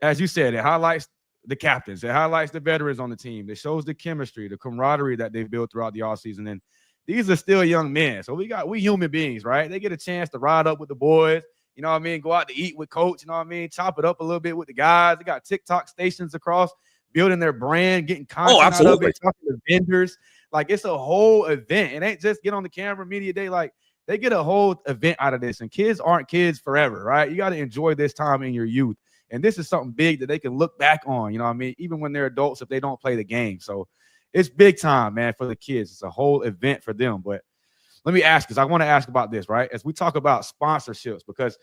As you said, it highlights the captains. It highlights the veterans on the team. It shows the chemistry, the camaraderie that they've built throughout the offseason. And these are still young men. So we human beings, right? They get a chance to ride up with the boys, you know what I mean? Go out to eat with coach, you know what I mean? Chop it up a little bit with the guys. They got TikTok stations across, building their brand, getting content out of it, talking to vendors. Like, it's a whole event. It ain't just get on the camera, media day. Like, they get a whole event out of this. And kids aren't kids forever, right? You got to enjoy this time in your youth. And this is something big that they can look back on, you know what I mean? Even when they're adults, if they don't play the game. So it's big time, man, for the kids. It's a whole event for them. But let me ask, because I want to ask about this, right? As we talk about sponsorships, because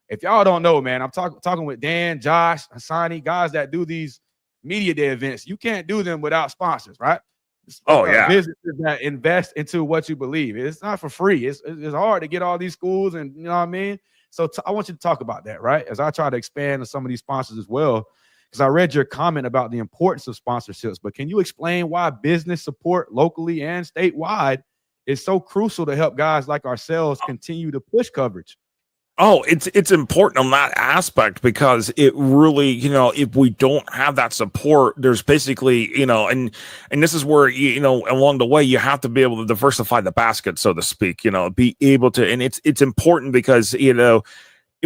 if y'all don't know, man, I'm talking with Dan, Josh, Hassani, guys that do these media day events. You can't do them without sponsors, right? Businesses that invest into what you believe. It's not for free. It's hard to get all these schools, and you know what I mean? So I want you to talk about that, right? As I try to expand on some of these sponsors as well, because I read your comment about the importance of sponsorships. But can you explain why business support locally and statewide is so crucial to help guys like ourselves continue to push coverage? Oh, it's important on that aspect, because it really, you know, if we don't have that support, there's basically, you know, and this is where, you know, along the way, you have to be able to diversify the basket, so to speak, you know, be able to, and it's important because, you know,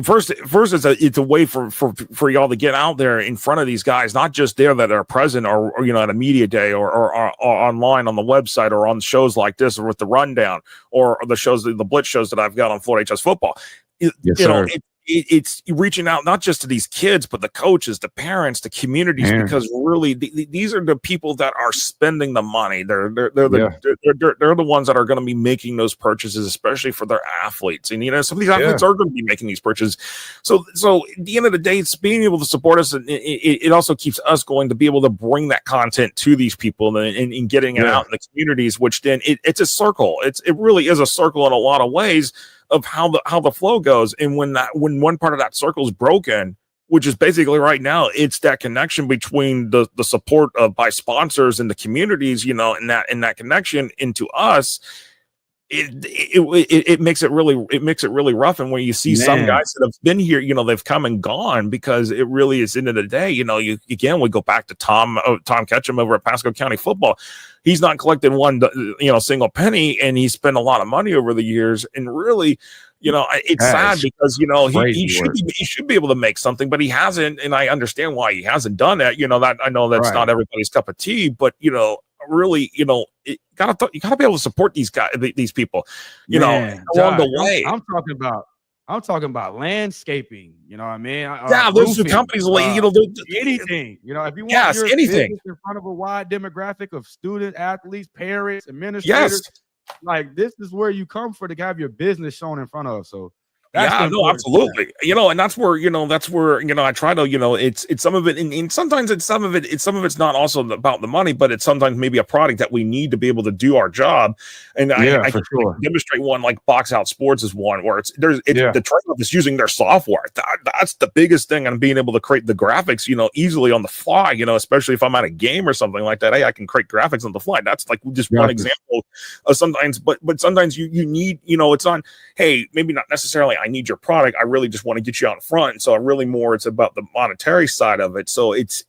first it's a way for y'all to get out there in front of these guys, not just there that are present or you know, at a media day or online on the website or on shows like this or with the rundown or the shows, the blitz shows that I've got on Florida HS football. It's reaching out not just to these kids, but the coaches, the parents, the communities, because really these are the people that are spending the money. They're the ones that are going to be making those purchases, especially for their athletes. And you know, some of these athletes are going to be making these purchases. So at the end of the day, it's being able to support us, and it also keeps us going to be able to bring that content to these people and getting it out in the communities. Which then it's a circle. It really is a circle in a lot of ways of how the flow goes. And when one part of that circle is broken, which is basically right now, it's that connection between the support by sponsors and the communities, you know, and that connection into us, it makes it really rough. And when you see some guys that have been here, you know, they've come and gone, because it really is, end of the day, you know, we go back to Tom Ketchum over at Pasco County Football. He's not collected one, you know, single penny, and he spent a lot of money over the years. And really, you know, it's sad because, you know, he should be able to make something, but he hasn't. And I understand why he hasn't done that. You know, that I know that's not everybody's cup of tea, but you know, really, you know, you gotta be able to support these guys, these people, you know, along the way. I'm talking about landscaping. You know what I mean? Those companies, you know, anything. You know, if you want your anything in front of a wide demographic of student athletes, parents, administrators, like this is where you come for to have your business shown in front of. So. Absolutely. You know, and that's where, you know, I try to, you know, it's some of it, and sometimes some of it's not also about the money, but it's sometimes maybe a product that we need to be able to do our job. And I can demonstrate one, like Box Out Sports is one where the trade-off is using their software. That's the biggest thing, and being able to create the graphics, you know, easily on the fly, you know, especially if I'm at a game or something like that. Hey, I can create graphics on the fly. That's like just one example of sometimes, but sometimes you need, you know, it's on, hey, maybe not necessarily I need your product. I really just want to get you out in front. So it's about the monetary side of it. So it's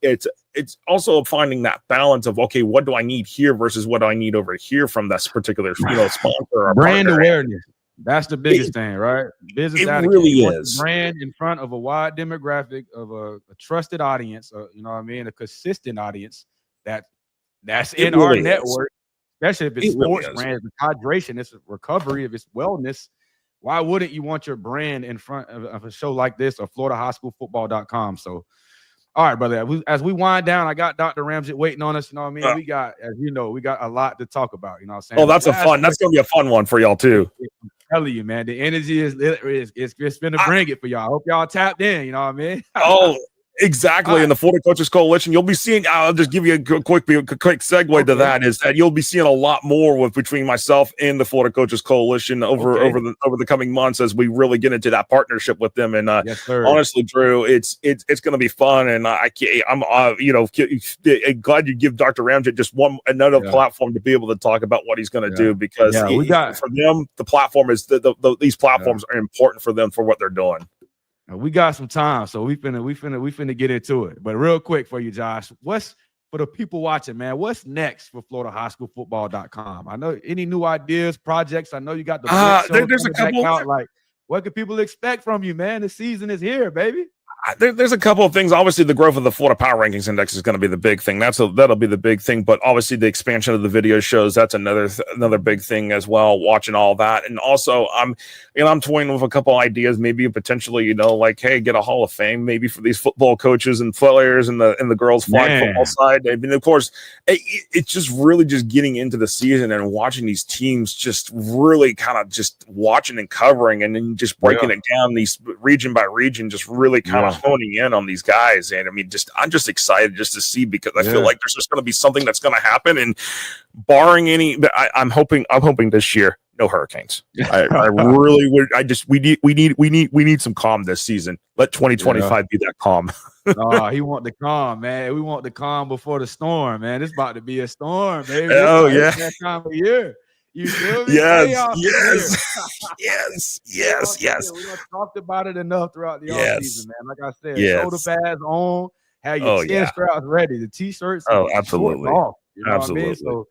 also finding that balance of, okay, what do I need here versus what do I need over here from this particular, you know, sponsor or brand awareness. That's the biggest thing, right? Business really is. Brand in front of a wide demographic of a trusted audience, you know what I mean? A consistent audience that's in our network, especially if it's sports brand, it's hydration, it's recovery, if it's wellness. Why wouldn't you want your brand in front of a show like this or FloridaHighSchoolFootball.com? So, all right, brother, as we wind down, I got Dr. Ramjit waiting on us. You know what I mean? We got, as you know, we got a lot to talk about. You know what I'm saying? Oh, that's going to be a fun one for y'all too. I'm telling you, man, the energy is it's going to bring it for y'all. I hope y'all tapped in. You know what I mean? Exactly. In the Florida Coaches Coalition, you'll be seeing, I'll just give you a quick segue to that, is that you'll be seeing a lot more between myself and the Florida Coaches Coalition over the coming months as we really get into that partnership with them. And honestly, Drew, it's going to be fun. And I'm you know, glad you give Dr. Ramjit just another platform to be able to talk about what he's going to do, because for them, the platform is these platforms are important for them for what they're doing. We got some time, so we finna get into it. But real quick for you, Josh, what's for the people watching, man? What's next for FloridaHighSchoolFootball.com? I know any new ideas, projects. I know you got the Blitz show There's a coming back couple. out. Like, what can people expect from you, man? The season is here, baby. There's a couple of things. Obviously, the growth of the Florida Power Rankings Index is going to be the big thing. That'll be the big thing. But obviously, the expansion of the video shows, that's another big thing as well. Watching all that, and also I'm toying with a couple ideas, maybe potentially, like, hey, get a Hall of Fame maybe for these football coaches and players in the girls flag football side. I mean, of course, it's just really just getting into the season and watching these teams just really kind of just watching and covering and then just breaking it down these region by region, just really kind of honing in on these guys. And I mean, I'm just excited just to see, because I feel like there's just going to be something that's going to happen, and barring any, I'm hoping this year no hurricanes. I really would. We need some calm this season. Let 2025 be that calm. He want the calm, man. We want the calm before the storm, man. It's about to be a storm, baby. Oh yeah, that time of year. You feel me? Yes. We done talked about it enough throughout the offseason, man. Like I said, shoulder pads on, have your chin straps ready, the t-shirts. Absolutely. Off, you know what I mean? So,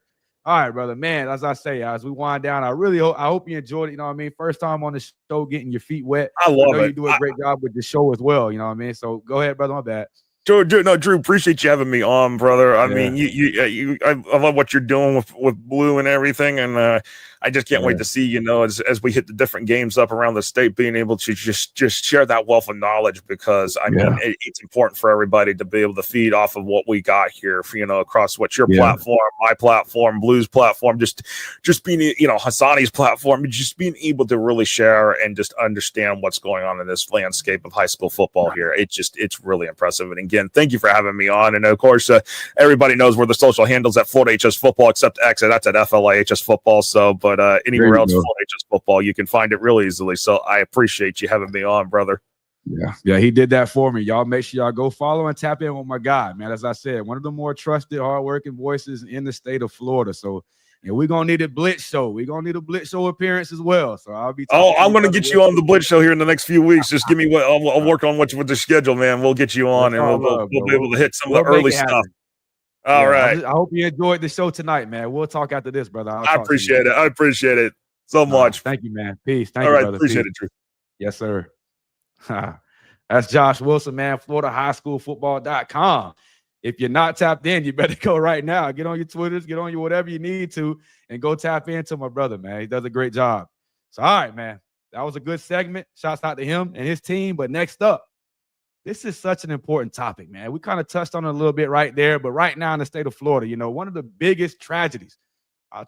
all right, brother, man. As I say, as we wind down, I hope you enjoyed it. You know what I mean? First time on the show, getting your feet wet. I love it. You do a great job with the show as well. You know what I mean? So go ahead, brother. My bad. Drew, appreciate you having me on, brother. I mean, I love what you're doing with Blue and everything, and I just can't wait to see, as we hit the different games up around the state, being able to just share that wealth of knowledge, because I mean, it's important for everybody to be able to feed off of what we got here, across what your platform, my platform, Blue's platform, just being, Hassani's platform, just being able to really share and just understand what's going on in this landscape of high school football here. It's really impressive. And again, thank you for having me on. And of course, everybody knows where the social handles at Florida HS Football, except X, that's at FLIHS Football. So, but anywhere else, Florida HS Football, you can find it real easily. So I appreciate you having me on, brother. Yeah, he did that for me. Y'all make sure y'all go follow and tap in with my guy, man. As I said, one of the more trusted, hardworking voices in the state of Florida. So, we're gonna need a Blitz show. We're gonna need a Blitz show appearance as well. So I'll be. I'm gonna get you on the Blitz show here in the next few weeks. Just give me what I'll work on with the schedule, man. We'll get you on, and we'll be able to hit some of the early stuff. All right. I hope you enjoyed the show tonight, man. We'll talk after this, brother. I appreciate it. I appreciate it so much. Thank you, man. Peace. Thank you, brother. Appreciate it, Drew. Yes, sir. That's Josh Wilson, man. FloridaHighSchoolFootball.com. If you're not tapped in, you better go right now. Get on your Twitters, get on your whatever you need to, and go tap into my brother, man. He does a great job. So, all right, man. That was a good segment. Shouts out to him and his team. But next up, this is such an important topic, man. We kind of touched on it a little bit right there. But right now in the state of Florida, one of the biggest tragedies,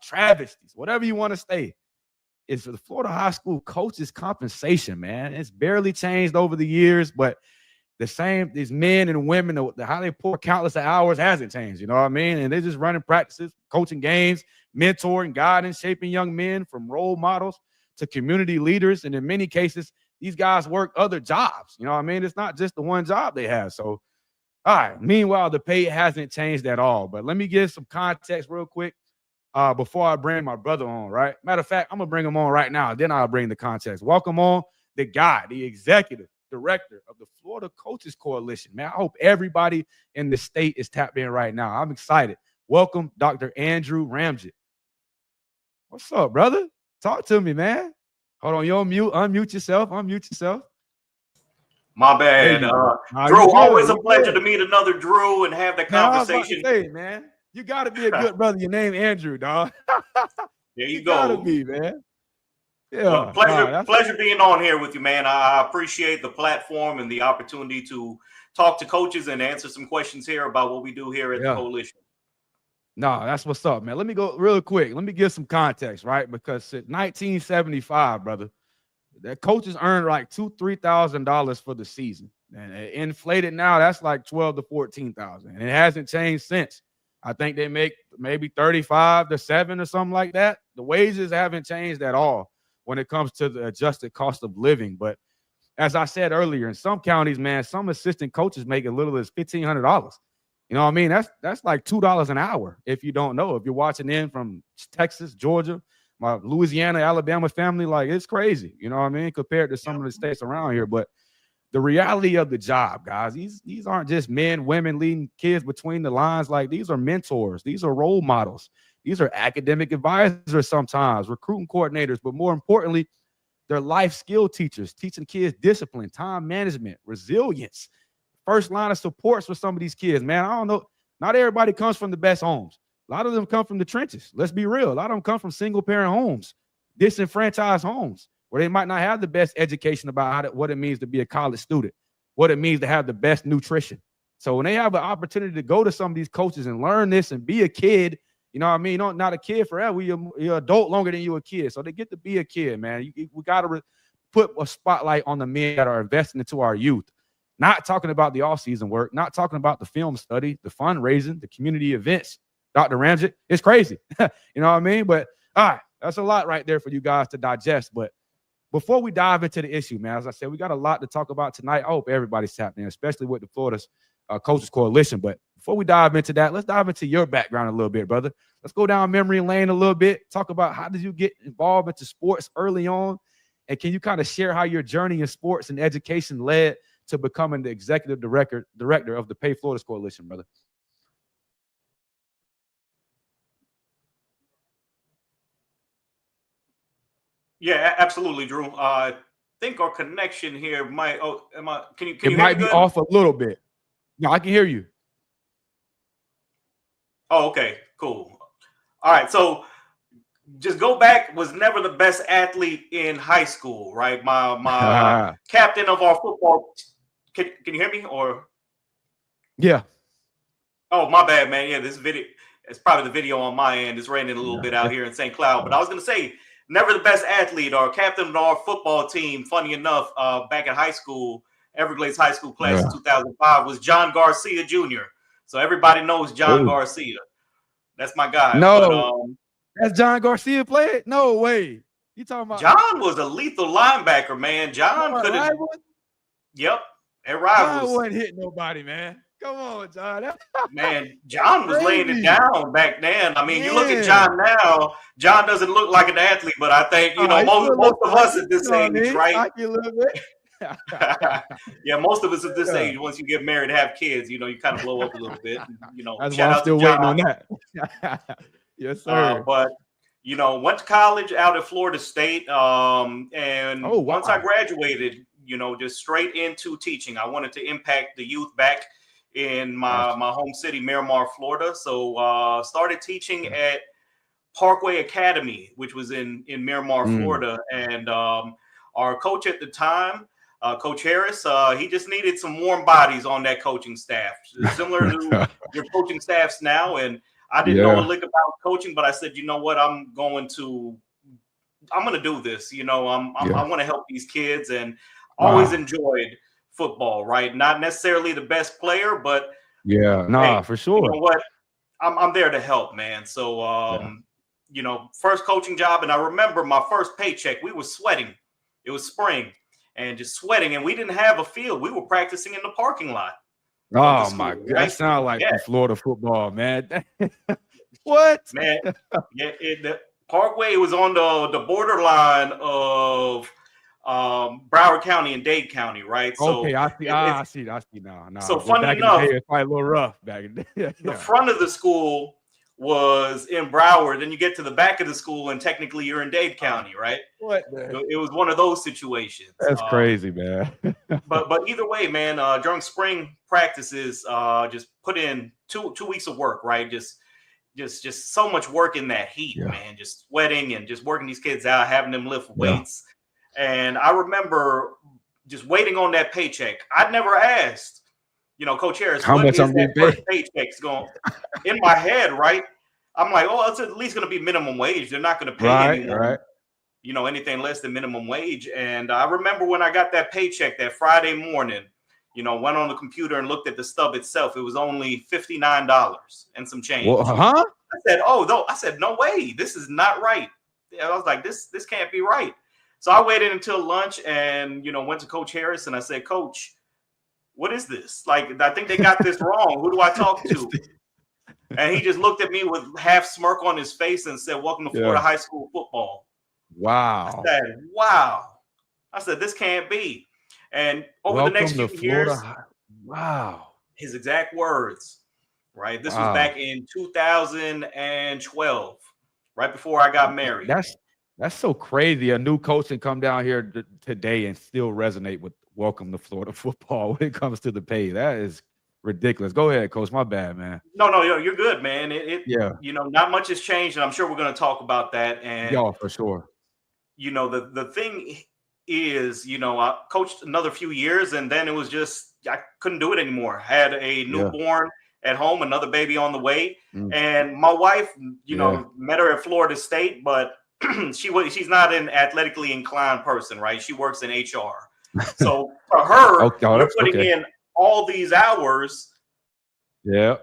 travesties, whatever you want to say, is the Florida high school coaches' compensation, man. It's barely changed over the years, but the same, these men and women, how they pour countless hours hasn't changed, you know what I mean? And they're just running practices, coaching games, mentoring, guiding, shaping young men from role models to community leaders. And in many cases, these guys work other jobs, you know what I mean? It's not just the one job they have. So, all right, meanwhile, the pay hasn't changed at all. But let me give some context real quick before I bring my brother on, right? Matter of fact, I'm going to bring him on right now. Then I'll bring the context. Welcome on the guy, the executive director of the Florida Coaches Coalition. Man, I hope everybody in the state is tapped in right now. I'm excited. Welcome, Dr. Andrew Ramjit. What's up, brother? Talk to me, man. Hold on, you're on mute. Unmute yourself. My bad. Drew, always a pleasure to meet another Drew and have that conversation. Man, you got to be a good brother. Your name Andrew, dog. There you go. Got to be, man. Yeah, well, pleasure being on here with you, man. I appreciate the platform and the opportunity to talk to coaches and answer some questions here about what we do here at the coalition. No, that's what's up, man. Let me go real quick. Let me give some context, right? Because since 1975, brother, the coaches earned like $2,000-$3,000 for the season, and inflated now, that's like $12,000 to $14,000, and it hasn't changed since. I think they make maybe 35 to 7 or something like that. The wages haven't changed at all when it comes to the adjusted cost of living. But as I said earlier, in some counties, man, some assistant coaches make as little as $1,500. You know what I mean? That's like $2 an hour. If you don't know, if you're watching in from Texas, Georgia, my Louisiana, Alabama family, like it's crazy. You know what I mean? Compared to some of the states around here. But the reality of the job, guys. These aren't just men, women leading kids between the lines. Like, these are mentors. These are role models. These are academic advisors sometimes, recruiting coordinators, but more importantly, they're life skill teachers, teaching kids discipline, time management, resilience, first line of supports for some of these kids, man. I don't know. Not everybody comes from the best homes. A lot of them come from the trenches. Let's be real. A lot of them come from single parent homes, disenfranchised homes, where they might not have the best education about what it means to be a college student, what it means to have the best nutrition. So when they have an opportunity to go to some of these coaches and learn this and be a kid, you know what I mean? Not a kid forever. You're an adult longer than you're a kid. So they get to be a kid, man. We got to put a spotlight on the men that are investing into our youth. Not talking about the off-season work, not talking about the film study, the fundraising, the community events. Dr. Ramjit, it's crazy. You know what I mean? But all right, that's a lot right there for you guys to digest. But before we dive into the issue, man, as I said, we got a lot to talk about tonight. I hope everybody's tapped in, especially with the Florida's Coaches Coalition. But before we dive into that, let's dive into your background a little bit, brother. Let's go down memory lane a little bit. Talk about how did you get involved into sports early on? And can you kind of share how your journey in sports and education led to becoming the executive director of the Pay Florida's Coalition, brother? Yeah, absolutely, Drew. I think our connection here might. Oh, Can you? It might be off a little bit. No, I can hear you. Oh, okay, cool. All right, so just go back. Was never the best athlete in high school, right? My captain of our football. Can you hear me? Or yeah. Oh, my bad, man. Yeah, this video. It's probably the video on my end. It's raining a little bit out here in St. Cloud. But I was gonna say, never the best athlete or captain of our football team. Funny enough, back in high school, Everglades High School class of 2005 was John Garcia Jr. So everybody knows John Garcia. That's my guy. No, that's John Garcia played? No way. You talking about John was a lethal linebacker, man. John could have. Yep, at Rivals. John wasn't hitting nobody, man. Come on, John. Man, John was laying it down back then. I mean, you look at John now. John doesn't look like an athlete, but I think most of us at this age, right? Like you a little bit. Yeah, most of us at this age, once you get married, have kids, you kind of blow up a little bit. That's why I'm still waiting on that. Yes, sir. But went to college out at Florida State, and once I graduated, just straight into teaching. I wanted to impact the youth back in my home city, Miramar, Florida. So started teaching at Parkway Academy, which was in Miramar, Florida, and our coach at the time, Coach Harris, he just needed some warm bodies on that coaching staff, similar to your coaching staffs now. And I didn't know a lick about coaching, but I said, you know what, I'm going to do this. I want to help these kids, and always enjoyed football, right? Not necessarily the best player, but for sure. You know what? I'm there to help, man. So first coaching job, and I remember my first paycheck, we were sweating. It was spring and just sweating, and we didn't have a field. We were practicing in the parking lot. Oh my God, that sounds like Florida football, man. What? Man, the Parkway was on the borderline of Broward County and Dade County, right? So okay, I see now. So funny enough, it's probably a little rough back in the day. The front of the school was in Broward, then you get to the back of the school, and technically you're in Dade County, right? What? Man? It was one of those situations. That's crazy, man. but either way, man, during spring practices, just put in two weeks of work, right? Just so much work in that heat, man. Just sweating and just working these kids out, having them lift weights. And I remember just waiting on that paycheck. I'd never asked, Coach Harris, how much I'm getting paid? Paycheck's going in my head, right? I'm like, oh, it's at least going to be minimum wage. They're not going to pay anyone, anything less than minimum wage. And I remember when I got that paycheck that Friday morning, went on the computer and looked at the stub itself. It was only $59 and some change. Well, I said, I said, no way. This is not right. I was like, this can't be right. So I waited until lunch and, went to Coach Harris and I said, Coach, what is this? Like, I think they got this wrong. Who do I talk to? And he just looked at me with half smirk on his face and said, welcome to Florida high school football. Wow. I said, wow. I said, this can't be. And over the next Welcome few to years, Florida. Wow. his exact words, right? This was Wow. back in 2012, right before I got married. That's so crazy. A new coach can come down here today and still resonate with welcome to Florida football when it comes to the pay. That is ridiculous. Go ahead, coach. My bad, man. No, you're good, man. Yeah. Not much has changed, and I'm sure we're going to talk about that. And yeah, for sure. The thing is, I coached another few years, and then it was just I couldn't do it anymore. Had a newborn at home, another baby on the way, and my wife, met her at Florida State, but she's not an athletically inclined person, right? She works in HR, so for her, you're putting in all these hours. Yeah.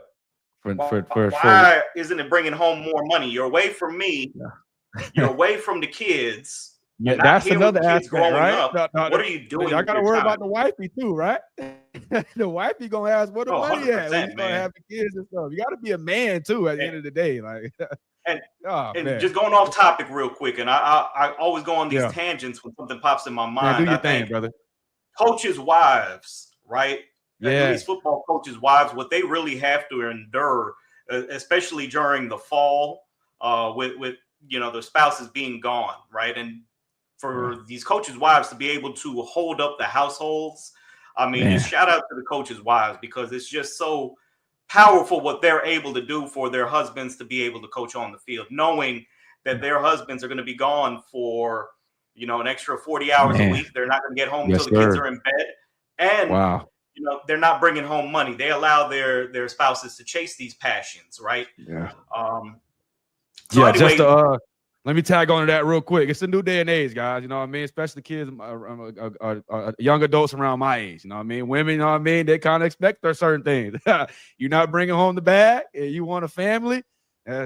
Why isn't it bringing home more money? You're away from me. Yeah. You're away from the kids. Yeah, that's another aspect, right? Up. What are you doing? I got to worry about the wifey too, right? The wifey gonna ask where the money at when you start having kids and stuff. You got to be a man too at the end of the day, like. And just going off topic real quick, and I always go on these tangents when something pops in my mind. Man, do your thing, brother. Coaches' wives, right? At least football coaches' wives, what they really have to endure, especially during the fall, with their spouses being gone, right? And for these coaches' wives to be able to hold up the households, I mean, just shout out to the coaches' wives, because it's just so powerful what they're able to do for their husbands to be able to coach on the field, knowing that their husbands are going to be gone for an extra 40 hours a week. They're not going to get home until the kids are in bed, and they're not bringing home money. They allow their spouses to chase these passions, right? Yeah. Anyway, let me tag on to that real quick. It's a new day and age, guys. You know what I mean? Especially kids, young adults around my age. You know what I mean? Women, you know what I mean? They kind of expect certain things. You're not bringing home the bag, and you want a family.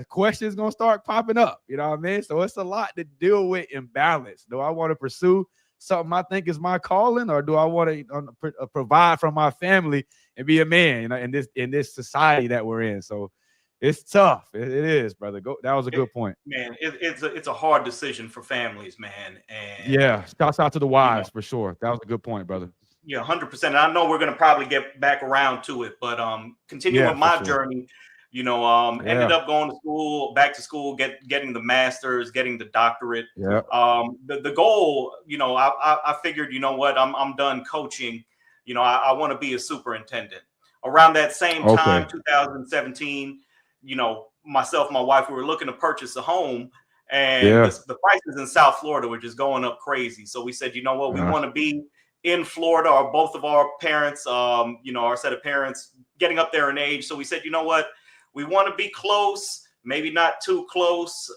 Questions gonna start popping up. You know what I mean? So it's a lot to deal with in balance. Do I want to pursue something I think is my calling, or do I want to provide for my family and be a man? In this society that we're in. So. It's tough. It is, brother. That was a good point. Man, it's a hard decision for families, man. And shouts out to the wives for sure. That was a good point, brother. Yeah, 100%. And I know we're gonna probably get back around to it, but continuing with my journey, ended up going to school, back to school, getting the master's, getting the doctorate. Yeah. The goal, I figured, I'm done coaching. I want to be a superintendent. Around that same time, 2017. Myself, my wife, we were looking to purchase a home, and the prices in South Florida were just going up crazy. So we said, we want to be in Florida, or both of our parents, our set of parents getting up there in age. So we said, we want to be close, maybe not too close,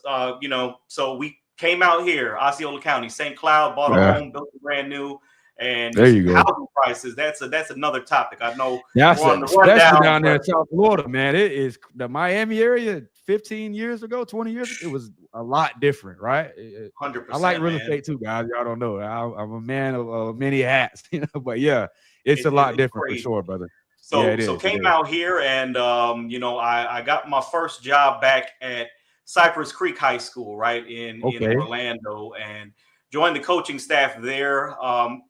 so we came out here, Osceola County, St. Cloud, bought a home, built it brand new. And there you go. Housing prices, that's another topic. I know. Especially down there in South Florida, man. It is the Miami area 15 years ago, 20 years ago, it was a lot different, right? 100%. I like real estate too, guys. Y'all don't know. I'm a man of many hats, but it's a lot different for sure, brother. So came out here, and I got my first job back at Cypress Creek High School, right in Orlando, and joined the coaching staff there.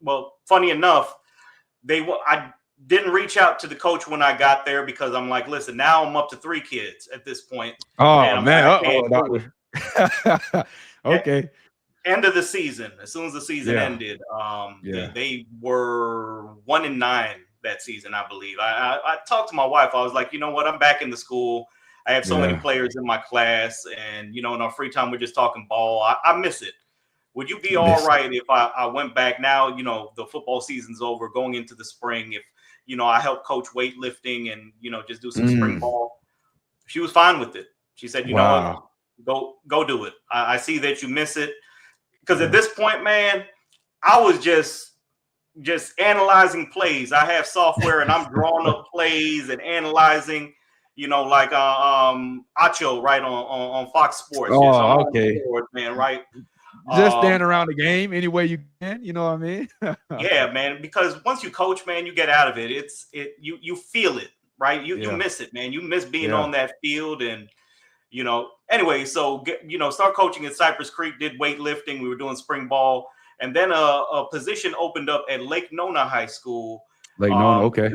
Well, funny enough, I didn't reach out to the coach when I got there, because I'm like, listen, now I'm up to 3 kids at this point. Oh, man. Okay. End of the season. As soon as the season ended, they were 1-9 that season, I believe. I talked to my wife. I was like, you know what? I'm back in the school. I have so many players in my class, and, in our free time, we're just talking ball. I miss it. Would you be all right if I went back now, the football season's over, going into the spring, if, I help coach weightlifting and, just do some spring ball? She was fine with it. She said, you know what, go do it. I see that you miss it. Because at this point, man, I was just analyzing plays. I have software, and I'm drawing up plays and analyzing, like Acho, right, on Fox Sports. Oh, okay. Board, man, right? Just stand around the game any way you can, you know what I mean? Yeah, man, because once you coach, man, you get out of it. You feel it, right? You miss it, man. You miss being on that field, and anyway, so start coaching at Cypress Creek, did weightlifting. We were doing spring ball, And then a position opened up at Lake Nona High School. Lake Nona, okay.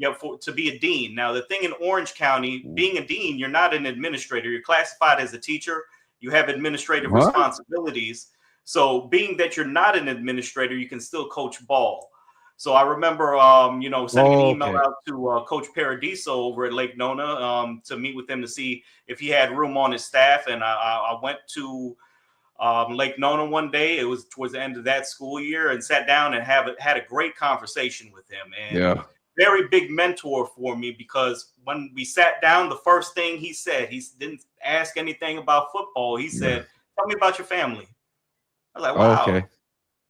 To be a dean. Now, the thing in Orange County, being a dean, you're not an administrator. You're classified as a teacher. You have administrative responsibilities. So being that you're not an administrator, you can still coach ball. So I remember, sending an email out to Coach Paradiso over at Lake Nona to meet with him to see if he had room on his staff. And I went to Lake Nona one day. It was towards the end of that school year, and sat down and had a great conversation with him. And very big mentor for me, because when we sat down, the first thing he said, he didn't ask anything about football. He said, "Tell me about your family." I was like, wow.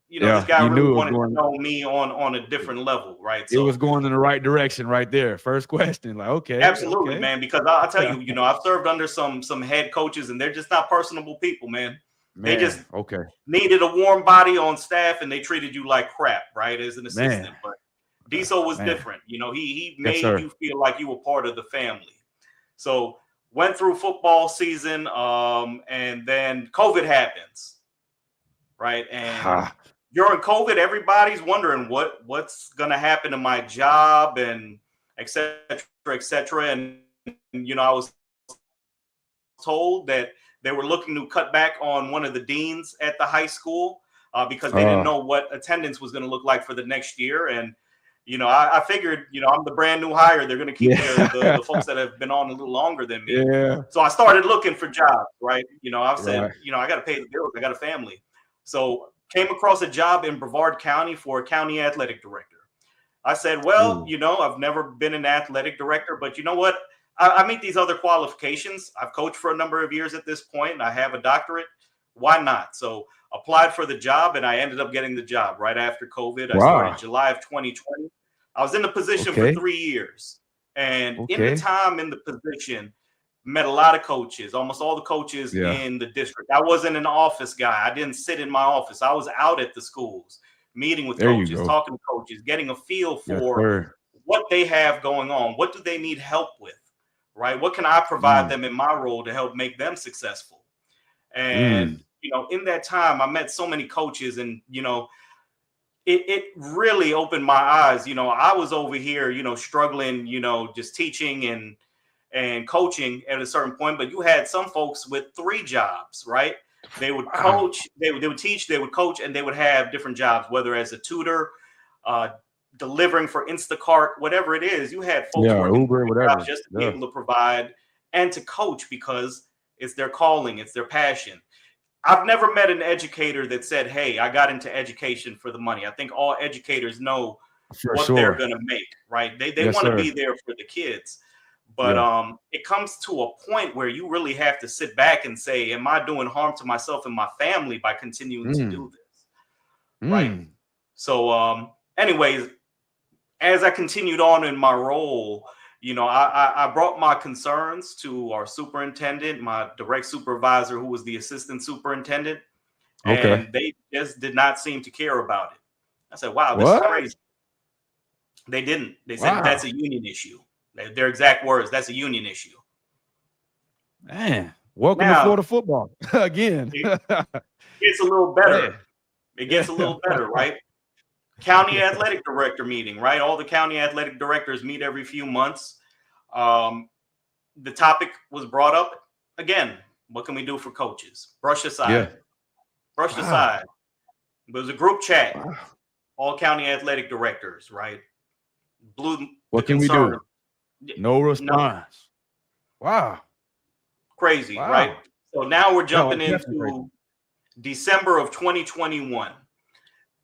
This guy really wanted to know me on a different level, right? So it was going in the right direction right there. First question, like, okay. Absolutely, man, because I'll tell you, I've served under some head coaches, and they're just not personable people, man. They just needed a warm body on staff, and they treated you like crap, right, as an assistant. But Diesel was different. He made you feel like you were part of the family. So went through football season, and then COVID happens, right? And during COVID, everybody's wondering what's going to happen to my job, and et cetera, et cetera. And I was told that they were looking to cut back on one of the deans at the high school because they didn't know what attendance was going to look like for the next year. And I figured, I'm the brand new hire. They're going to keep the folks that have been on a little longer than me. Yeah. So I started looking for jobs, right? I've said, I got to pay the bills. I got a family. So came across a job in Brevard County for a county athletic director. I said, well, I've never been an athletic director, but you know what? I meet these other qualifications. I've coached for a number of years at this point. I have a doctorate. Why not? So applied for the job, and I ended up getting the job right after COVID. I started July of 2020. I was in the position for 3 years. And in the time in the position, met a lot of coaches, almost all the coaches in the district. I wasn't an office guy. I didn't sit in my office. I was out at the schools, meeting with coaches, talking to coaches, getting a feel for what they have going on. What do they need help with, right? What can I provide them in my role to help make them successful? And, in that time, I met so many coaches, and, it really opened my eyes. I was over here, struggling, just teaching and coaching at a certain point, but you had some folks with 3 jobs, right? They would coach, they would teach, they would coach, and they would have different jobs, whether as a tutor, delivering for Instacart, whatever it is. You had folks working Uber, whatever, just to be able to provide and to coach, because it's their calling, it's their passion. I've never met an educator that said, hey, I got into education for the money. I think all educators know what they're going to make, right? They want to be there for the kids. But it comes to a point where you really have to sit back and say, am I doing harm to myself and my family by continuing to do this? Right. So anyways, as I continued on in my role, I brought my concerns to our superintendent, my direct supervisor, who was the assistant superintendent, and they just did not seem to care about it. I said, wow, this is crazy. They didn't. They said that's a union issue. Their exact words, that's a union issue. Man, welcome to Florida football again. It gets a little better. It gets a little better, right? County athletic director meeting, right? All the county athletic directors meet every few months. The topic was brought up again. What can we do for coaches? Brush aside. Brush aside. It was a group chat. All county athletic directors, right? What can we do? No response. Wow. Crazy, right? So now we're jumping into December of 2021.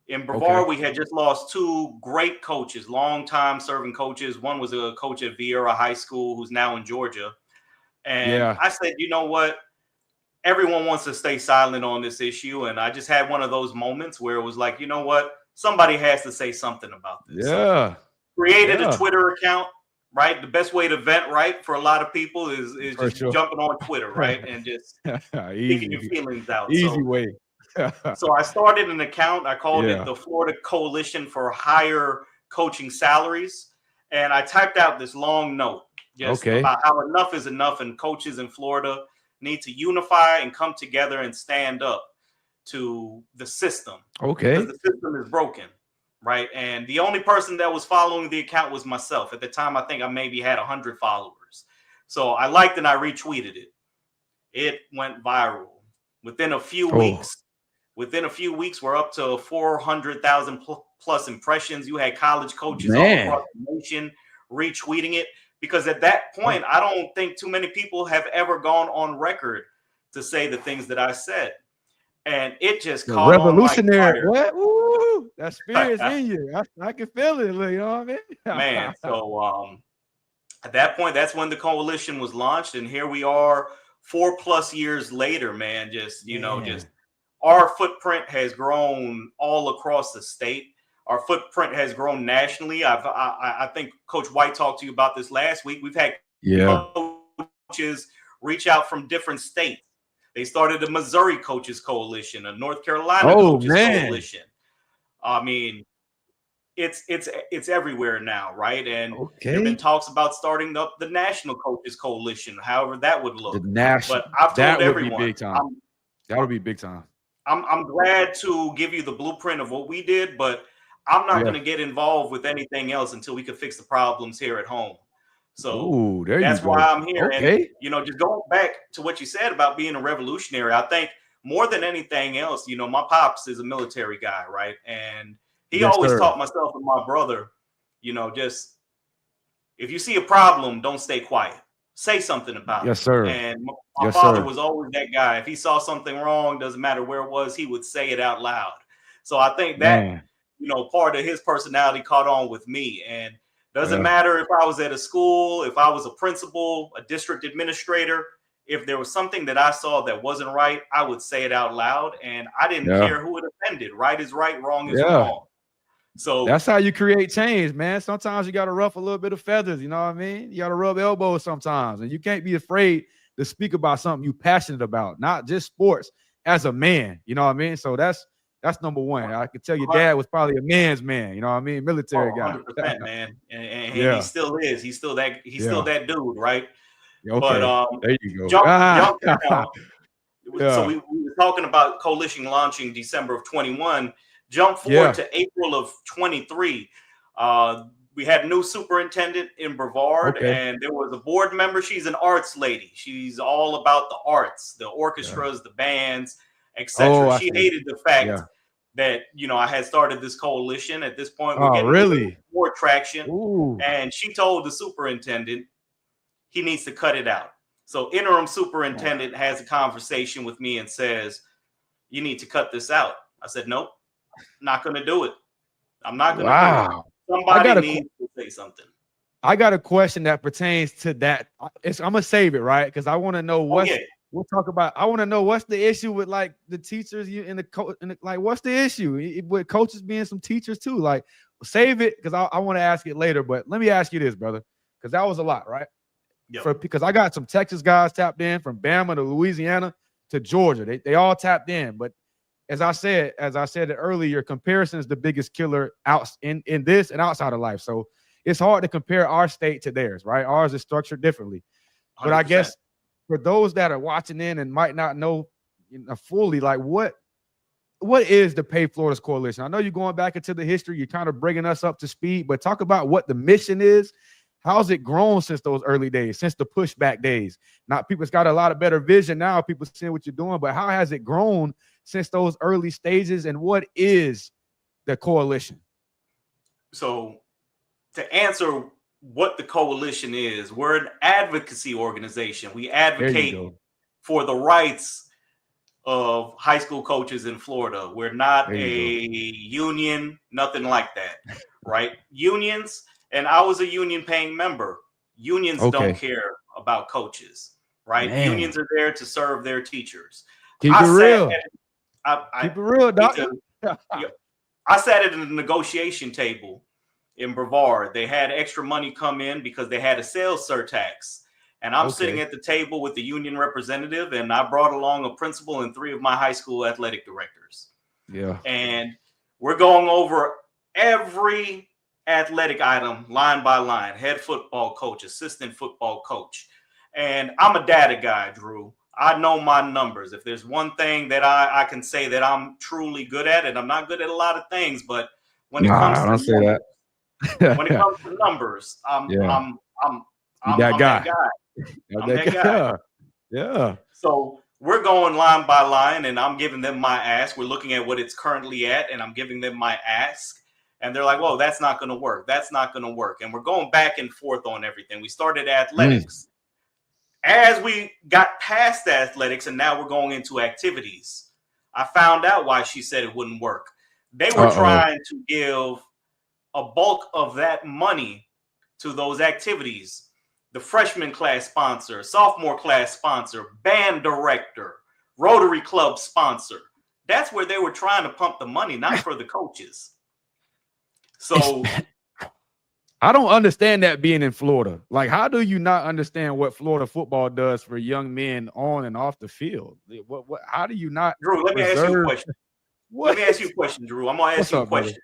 In Brevard, we had just lost 2 great coaches, long-time serving coaches. One was a coach at Vieira High School who's now in Georgia. And I said, you know what? Everyone wants to stay silent on this issue. And I just had one of those moments where it was like, you know what? Somebody has to say something about this. So created a Twitter account, right? The best way to vent, right, for a lot of people is just jumping on Twitter, right? And just taking your feelings out. Easy way. So I started an account. I called it the Florida Coalition for Higher Coaching Salaries. And I typed out this long note just about how enough is enough, and coaches in Florida need to unify and come together and stand up. to the system. Okay. Because the system is broken, right? And the only person that was following the account was myself. At the time, I think I maybe had 100 followers. So I liked and I retweeted it. It went viral. Within a few weeks, we're up to 400,000 plus impressions. You had college coaches all across the nation retweeting it, because at that point, I don't think too many people have ever gone on record to say the things that I said. And it just caught revolutionary. on like fire. What? Ooh, that spirit's in you. I can feel it. You know what I mean? Man, so at that point, that's when the coalition was launched, and here we are 4+ years later, man. Just our footprint has grown all across the state. Our footprint has grown nationally. I think Coach White talked to you about this last week. We've had coaches reach out from different states. They started a Missouri Coaches Coalition, a North Carolina Coaches Coalition. I mean, it's everywhere now, right? And there have been talks about starting up the National Coaches Coalition, however that would look. But I've told everyone that would be big time. I'm glad to give you the blueprint of what we did, but I'm not going to get involved with anything else until we can fix the problems here at home. So that's why I'm here. Okay. And, just going back to what you said about being a revolutionary, I think more than anything else, my pops is a military guy, right? And he always taught myself and my brother, just if you see a problem, don't stay quiet. Say something about it. Yes, sir. And my father was always that guy. If he saw something wrong, doesn't matter where it was, he would say it out loud. So I think that, part of his personality caught on with me. And doesn't matter if I was at a school, if I was a principal, a district administrator, if there was something that I saw that wasn't right, I would say it out loud. And I didn't care who it offended. Right is right, wrong is wrong. So that's how you create change, man. Sometimes you got to ruffle a little bit of feathers. You know what I mean? You got to rub elbows sometimes, and you can't be afraid to speak about something you're passionate about, not just sports, as a man. You know what I mean? So that's number one. I could tell your dad was probably a man's man. You know what I mean? Military guy. 100%, man. And he still is. He's still that. He's still that dude, right? Okay. But there you go. Jump down. So we were talking about coalition launching December of 21. Jump forward to April of 23. We had a new superintendent in Brevard, and there was a board member. She's an arts lady. She's all about the arts, the orchestras, the bands, etc. She hated the fact that I had started this coalition. At this point, we're getting more traction. And she told the superintendent he needs to cut it out. So interim superintendent has a conversation with me and says, "You need to cut this out." I said, "Nope. Not going to do it. I'm not going to do it. Somebody needs to say something." I got a question that pertains to that. I'm going to save it, right? Because I want to know we'll talk about, I want to know what's the issue with like the teachers like what's the issue with coaches being some teachers too? Like save it because I want to ask it later. But let me ask you this, brother, because that was a lot, right? Because I got some Texas guys tapped in from Bama to Louisiana to Georgia. They all tapped in, but as I said it earlier, comparison is the biggest killer out in this and outside of life. So it's hard to compare our state to theirs, right? Ours is structured differently. 100%. But I guess for those that are watching in and might not know fully, like what is the Pay Florida's Coalition? I know you're going back into the history. You're kind of bringing us up to speed, but talk about what the mission is. How's it grown since those early days, since the pushback days? Now, people's got a lot of better vision now. People seeing what you're doing, but how has it grown since those early stages, and what is the coalition? So to answer what the coalition is, we're an advocacy organization. We advocate for the rights of high school coaches in Florida. We're not a union, nothing like that, right? Unions, and I was a union paying member. Unions don't care about coaches, right? Man. Unions are there to serve their teachers. Keep it real. Keep it real, doctor. I sat at a negotiation table in Brevard. They had extra money come in because they had a sales surtax. And I'm sitting at the table with the union representative, and I brought along a principal and 3 of my high school athletic directors. Yeah. And we're going over every athletic item line by line: head football coach, assistant football coach. And I'm a data guy, Drew. I know my numbers. If there's one thing that I can say that I'm truly good at, and I'm not good at a lot of things, but when it comes to numbers, when it comes to numbers, I'm that guy. I'm that guy. Yeah. So we're going line by line, and I'm giving them my ask. We're looking at what it's currently at, and I'm giving them my ask. And they're like, "Whoa, that's not going to work. That's not going to work." And we're going back and forth on everything. We started athletics. As we got past athletics, and now we're going into activities, I found out why she said it wouldn't work. They were trying to give a bulk of that money to those activities. The freshman class sponsor, sophomore class sponsor, band director, Rotary Club sponsor. That's where they were trying to pump the money, not for the coaches. So I don't understand that being in Florida. Like, how do you not understand what Florida football does for young men on and off the field? What how do you not? Drew, let me ask you a question. Let me ask you a question, Drew. I'm going to ask you a question.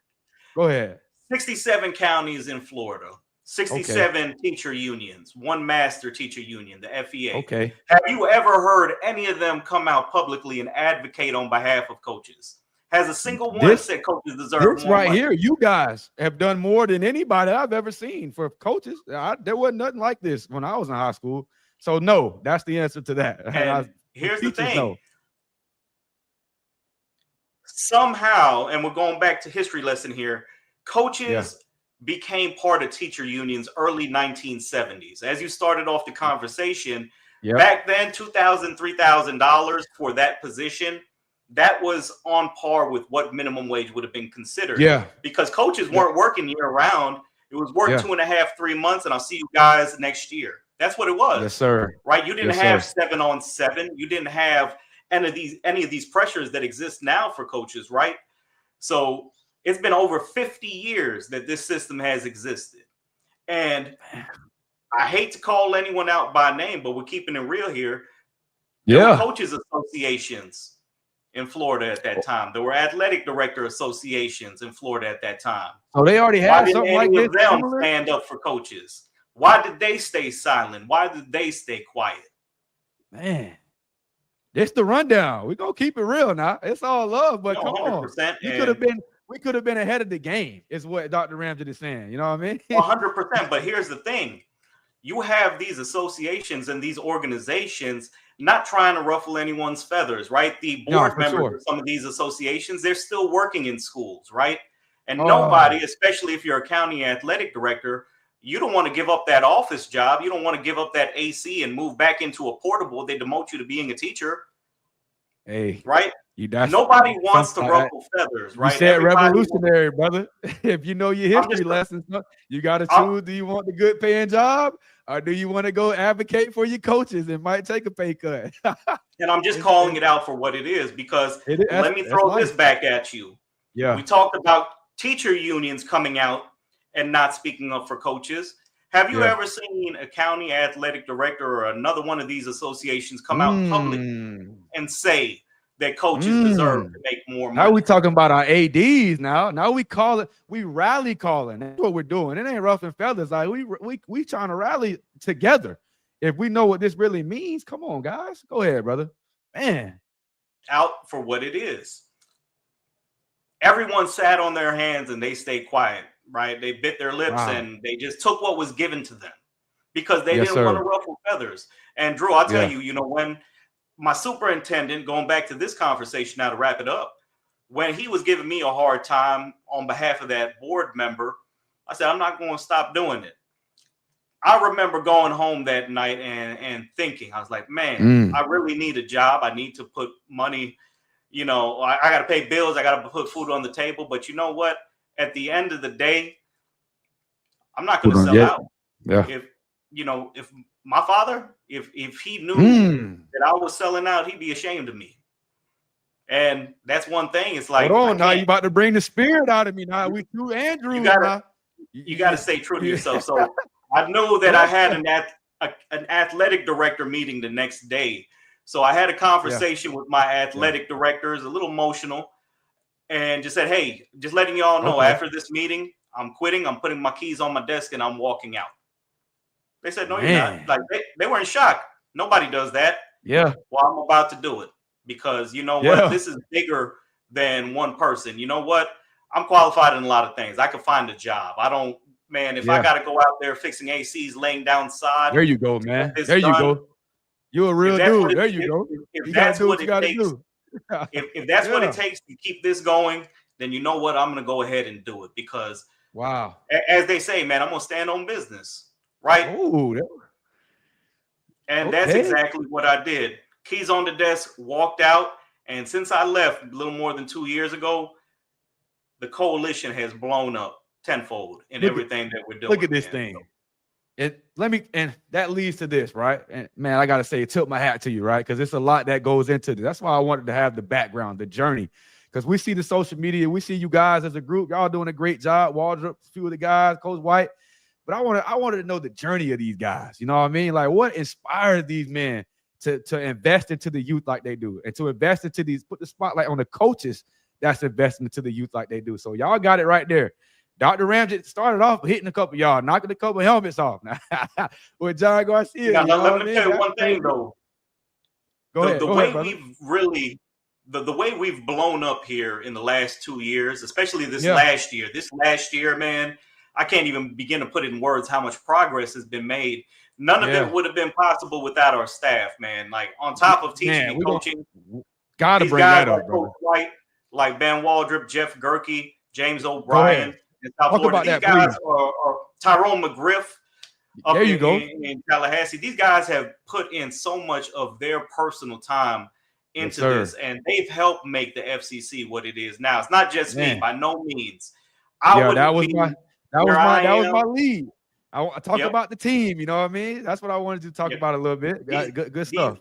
Brother? Go ahead. 67 counties in Florida, 67 teacher unions, one master teacher union, the FEA. Okay. Have you ever heard any of them come out publicly and advocate on behalf of coaches? Has a single one said coaches deserve more right money? Here, you guys have done more than anybody I've ever seen for coaches. There wasn't nothing like this when I was in high school. So no, that's the answer to that. And here's the thing. Somehow, and we're going back to history lesson here, coaches became part of teacher unions early 1970s. As you started off the conversation, back then, $2,000, $3,000 for that position, that was on par with what minimum wage would have been considered. Because coaches weren't working year round. It was work 2.5, 3 months, and I'll see you guys next year. That's what it was. Yes, sir. Right? You didn't have 7-on-7. You didn't have any of these pressures that exist now for coaches, right? So it's been over 50 years that this system has existed. And I hate to call anyone out by name, but we're keeping it real here. There were coaches associations in Florida at that time. There were athletic director associations in Florida at that time. So they already had something like this. Why didn't them stand up for coaches? Why did they stay silent? Why did they stay quiet? Man, it's the rundown. We're gonna keep it real now. It's all love, but come on. We could have been ahead of the game, is what Dr. Ramjit is saying. You know what I mean? 100%. But here's the thing. You have these associations and these organizations not trying to ruffle anyone's feathers, right? The board members of some of these associations, they're still working in schools, right? And nobody, especially if you're a county athletic director, you don't want to give up that office job. You don't want to give up that AC and move back into a portable. They demote you to being a teacher. Hey, right? Nobody wants to ruffle feathers, right? You said revolutionary, brother. If you know your history lessons, you got to choose. Do you want the good paying job, or do you want to go advocate for your coaches and might take a pay cut? And I'm just calling it out for what it is, because let me throw this back at you. Yeah. We talked about teacher unions coming out and not speaking up for coaches. Have you ever seen a county athletic director or another one of these associations come out publicly and say that coaches deserve to make more money? Now we talking about our ADs now. We rally calling. That's what we're doing. It ain't rough and feathers. Like we trying to rally together. If we know what this really means, come on, guys. Go ahead, brother. Man. Out for what it is. Everyone sat on their hands and they stayed quiet, right? They bit their lips and they just took what was given to them because they didn't want to ruffle feathers. And Drew, I'll tell you, when my superintendent, going back to this conversation now to wrap it up, when he was giving me a hard time on behalf of that board member, I said, I'm not going to stop doing it. I remember going home that night and thinking, I was like, man, I really need a job. I need to put money, I got to pay bills. I got to put food on the table. But you know what? At the end of the day, I'm not going to sell out. Yeah. If my father, if he knew that I was selling out, he'd be ashamed of me. And that's one thing. It's like, hold on, now you about to bring the spirit out of me. Now we threw Andrew. You got to stay true to yourself. So I knew that I had an athletic director meeting the next day. So I had a conversation with my athletic directors, a little emotional, and just said, hey, just letting y'all know after this meeting, I'm quitting. I'm putting my keys on my desk and I'm walking out. They said, no, you're not. Like they were in shock. Nobody does that. Yeah. Well, I'm about to do it because you know what? This is bigger than one person. You know what? I'm qualified in a lot of things. I can find a job. I don't, man, if I got to go out there fixing ACs, laying down sod. There you go, man. There you go. You're a real dude. There you go. If you that's got to do what you it got to takes, do. if that's what it takes to keep this going, then you know what? I'm going to go ahead and do it because, wow, as they say, man, I'm going to stand on business, right? Oh, and that's exactly what I did. Keys on the desk, walked out, and since I left a little more than 2 years ago, the coalition has blown up tenfold in everything that we're doing. Look at this thing. And that leads to this, right? And man, I gotta say, tilt my hat to you, right? Because it's a lot that goes into this. That's why I wanted to have the background, the journey. Because we see the social media, we see you guys as a group, y'all doing a great job. Waldrop, a few of the guys, Coach White. But I wanted to know the journey of these guys. You know what I mean? Like, what inspired these men to invest into the youth like they do, and to invest into these, put the spotlight on the coaches that's investing into the youth like they do. So y'all got it right there. Dr. Ramjit started off hitting a couple of y'all, knocking a couple of helmets off. With John Garcia. Now, let me tell you one thing, though. Go ahead. The way we've really, the way we've blown up here in the last 2 years, especially this last year, man, I can't even begin to put it in words how much progress has been made. None of it would have been possible without our staff, man. Like, on top of teaching and coaching, gotta bring that up, Coach White, like Ben Waldrop, Jeff Gerke, James O'Brien in South Florida. These guys are Tyrone McGriff up in Tallahassee. These guys have put in so much of their personal time into this, and they've helped make the FCC what it is now. It's not just me, by no means. That was my lead. I talked about the team, you know what I mean? That's what I wanted to talk about a little bit. Good stuff.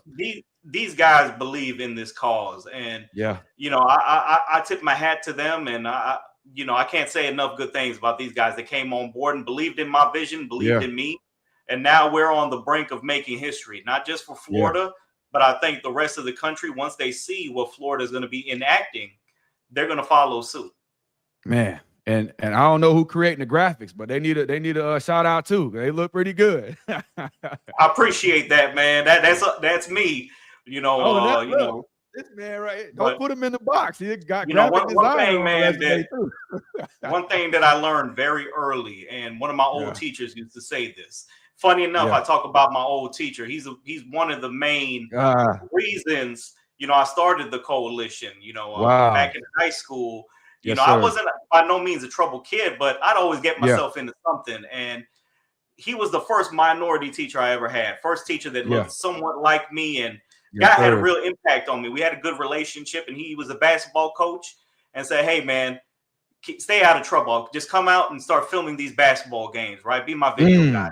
These guys believe in this cause, and you know, I tip my hat to them, and I can't say enough good things about these guys that came on board and believed in my vision, believed in me, and now we're on the brink of making history, not just for Florida, but I think the rest of the country. Once they see what Florida is going to be enacting, they're going to follow suit. Man. And I don't know who creating the graphics, but they need a shout out too. They look pretty good. I appreciate that, man. That's me. You know, this man right here. Don't put him in the box. He got one thing, man. One thing that I learned very early, and one of my old teachers used to say this. Funny enough, I talk about my old teacher. He's one of the main reasons. You know, I started the coalition. You know, back in high school. You know, I wasn't by no means a troubled kid, but I'd always get myself into something. And he was the first minority teacher I ever had. First teacher that looked somewhat like me, and guy had a real impact on me. We had a good relationship, and he was a basketball coach and said, "Hey, man, stay out of trouble. Just come out and start filming these basketball games, right? Be my video guy.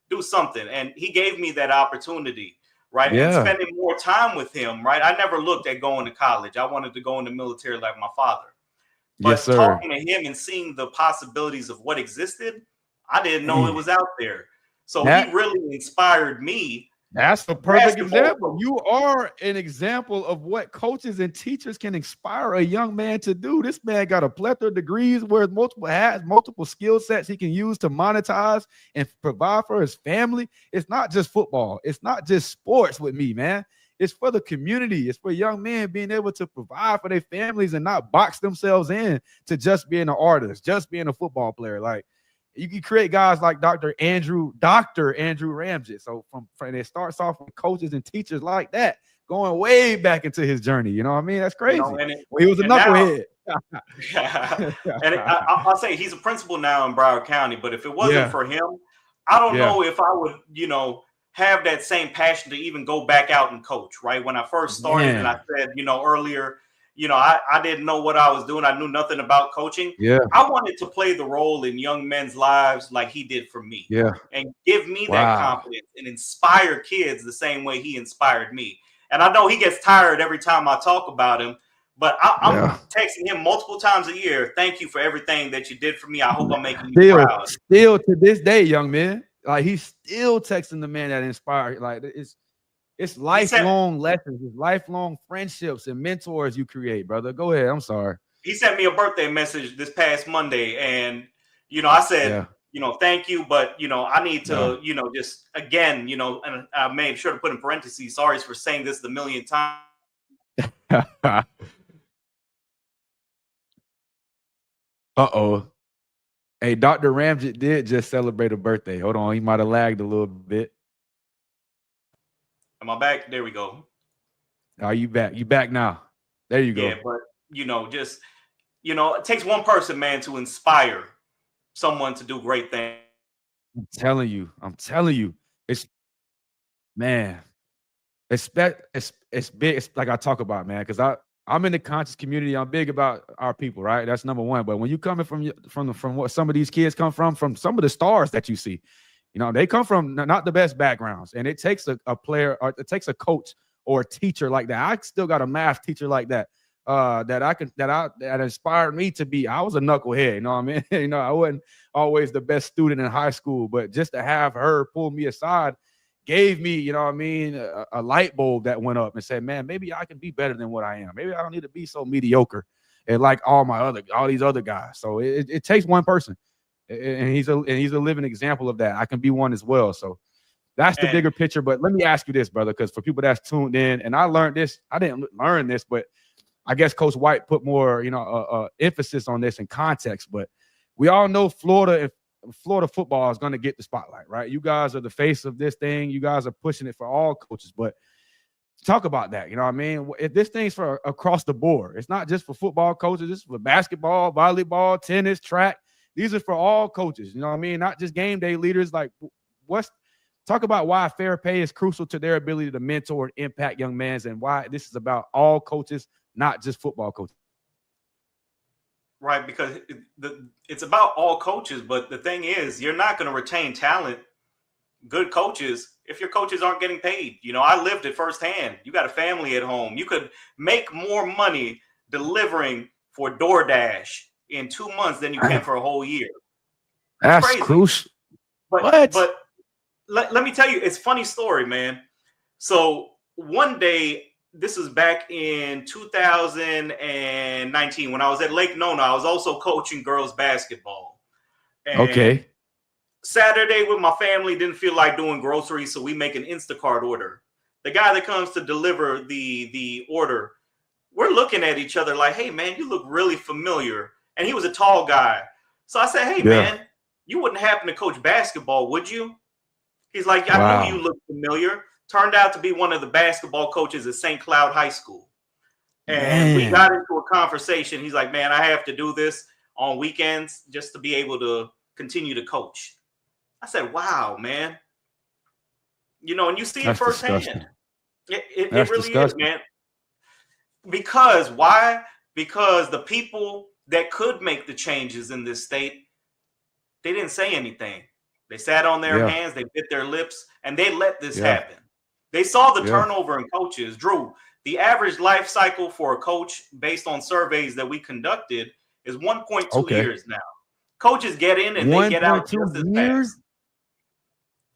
Do something." And he gave me that opportunity, right? And spending more time with him, right? I never looked at going to college. I wanted to go in the military like my father. But talking to him and seeing the possibilities of what existed, I didn't know it was out there. So he really inspired me. That's a perfect example. You are an example of what coaches and teachers can inspire a young man to do. This man got a plethora of degrees, wears multiple hats, multiple skill sets he can use to monetize and provide for his family. It's not just football. It's not just sports with me, man. It's for the community. It's for young men being able to provide for their families and not box themselves in to just being an artist, just being a football player. Like, you can create guys like Dr. Andrew Ramjit. So from it starts off with coaches and teachers like that, going way back into his journey. You know what I mean? That's crazy. You know, he was a knucklehead. And I'll say he's a principal now in Broward County. But if it wasn't for him, I don't know if I would, have that same passion to even go back out and coach, right? When I first started, and I said, earlier, I didn't know what I was doing. I knew nothing about coaching. I wanted to play the role in young men's lives like he did for me. And give me that confidence and inspire kids the same way he inspired me. And I know he gets tired every time I talk about him, but I'm texting him multiple times a year. Thank you for everything that you did for me. I hope I'm making you proud. Still to this day, young man. Like, he's still texting the man that inspired. Like, it's lifelong lessons, it's lifelong friendships and mentors you create, brother. Go ahead. I'm sorry. He sent me a birthday message this past Monday, and I said, thank you, but I need to, just again, and I made sure to put in parentheses, sorry for saying this the millionth time. Uh-oh. Hey, Dr. Ramjit did just celebrate a birthday. Hold on, he might have lagged a little bit. Am I back? There we go. Are you back? You back now? There you go. Yeah, but just it takes one person, man, to inspire someone to do great things. I'm telling you, it's man. It's big. It's like I talk about, man, because I'm in the conscious community. I'm big about our people, right? That's number one. But when you coming from what some of these kids come from some of the stars that you see, they come from not the best backgrounds, and it takes a player, or it takes a coach or a teacher like that. I still got a math teacher like that that inspired me to be. I was a knucklehead, you know what I mean? I wasn't always the best student in high school, but just to have her pull me aside gave me, a light bulb that went up and said, man, maybe I can be better than what I am. Maybe I don't need to be so mediocre and like all these other guys. So it takes one person, and he's a living example of that. I can be one as well. So that's the bigger picture. But let me ask you this, brother, because for people that's tuned in, and I didn't learn this, but I guess Coach White put more, emphasis on this in context. But we all know Florida football is going to get the spotlight, right? You guys are the face of this thing. You guys are pushing it for all coaches. But talk about that. You know what I mean? If this thing's for across the board, it's not just for football coaches. It's for basketball, volleyball, tennis, track. These are for all coaches. You know what I mean? Not just game day leaders. Like, talk about why fair pay is crucial to their ability to mentor and impact young men, and why this is about all coaches, not just football coaches. Right, because it's about all coaches, but the thing is, you're not going to retain talent, good coaches, if your coaches aren't getting paid. I lived it firsthand. You got a family at home. You could make more money delivering for DoorDash in 2 months than you can for a whole year. That's crazy. Crucial. But let me tell you, it's a funny story, man. So one day, this is back in 2019 when I was at Lake Nona. I was also coaching girls basketball. And okay. Saturday with my family, didn't feel like doing groceries, so we make an Instacart order. The guy that comes to deliver the order, we're looking at each other like, hey, man, you look really familiar. And he was a tall guy. So I said, hey, man, you wouldn't happen to coach basketball, would you? He's like, I knew you looked familiar. Turned out to be one of the basketball coaches at St. Cloud High School. And we got into a conversation. He's like, man, I have to do this on weekends just to be able to continue to coach. I said, wow, man. And you see it firsthand. It really is, man. Because why? Because the people that could make the changes in this state, they didn't say anything. They sat on their hands, they bit their lips, and they let this happen. They saw the turnover in coaches. Drew, the average life cycle for a coach based on surveys that we conducted is 1.2 years now. Coaches get in and they get out just as fast.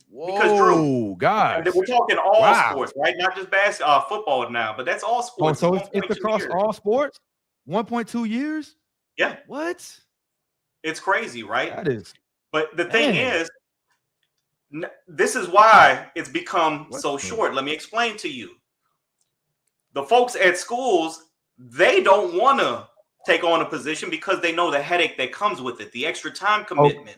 Because Drew, God, we're talking all sports, right? Not just basketball, football now, but that's all sports. So it's across all sports? 1.2 years? Yeah. What? It's crazy, right? That is. But the thing is, this is why it's become so short. Let me explain to you. The folks at schools, they don't want to take on a position because they know the headache that comes with it, the extra time commitment.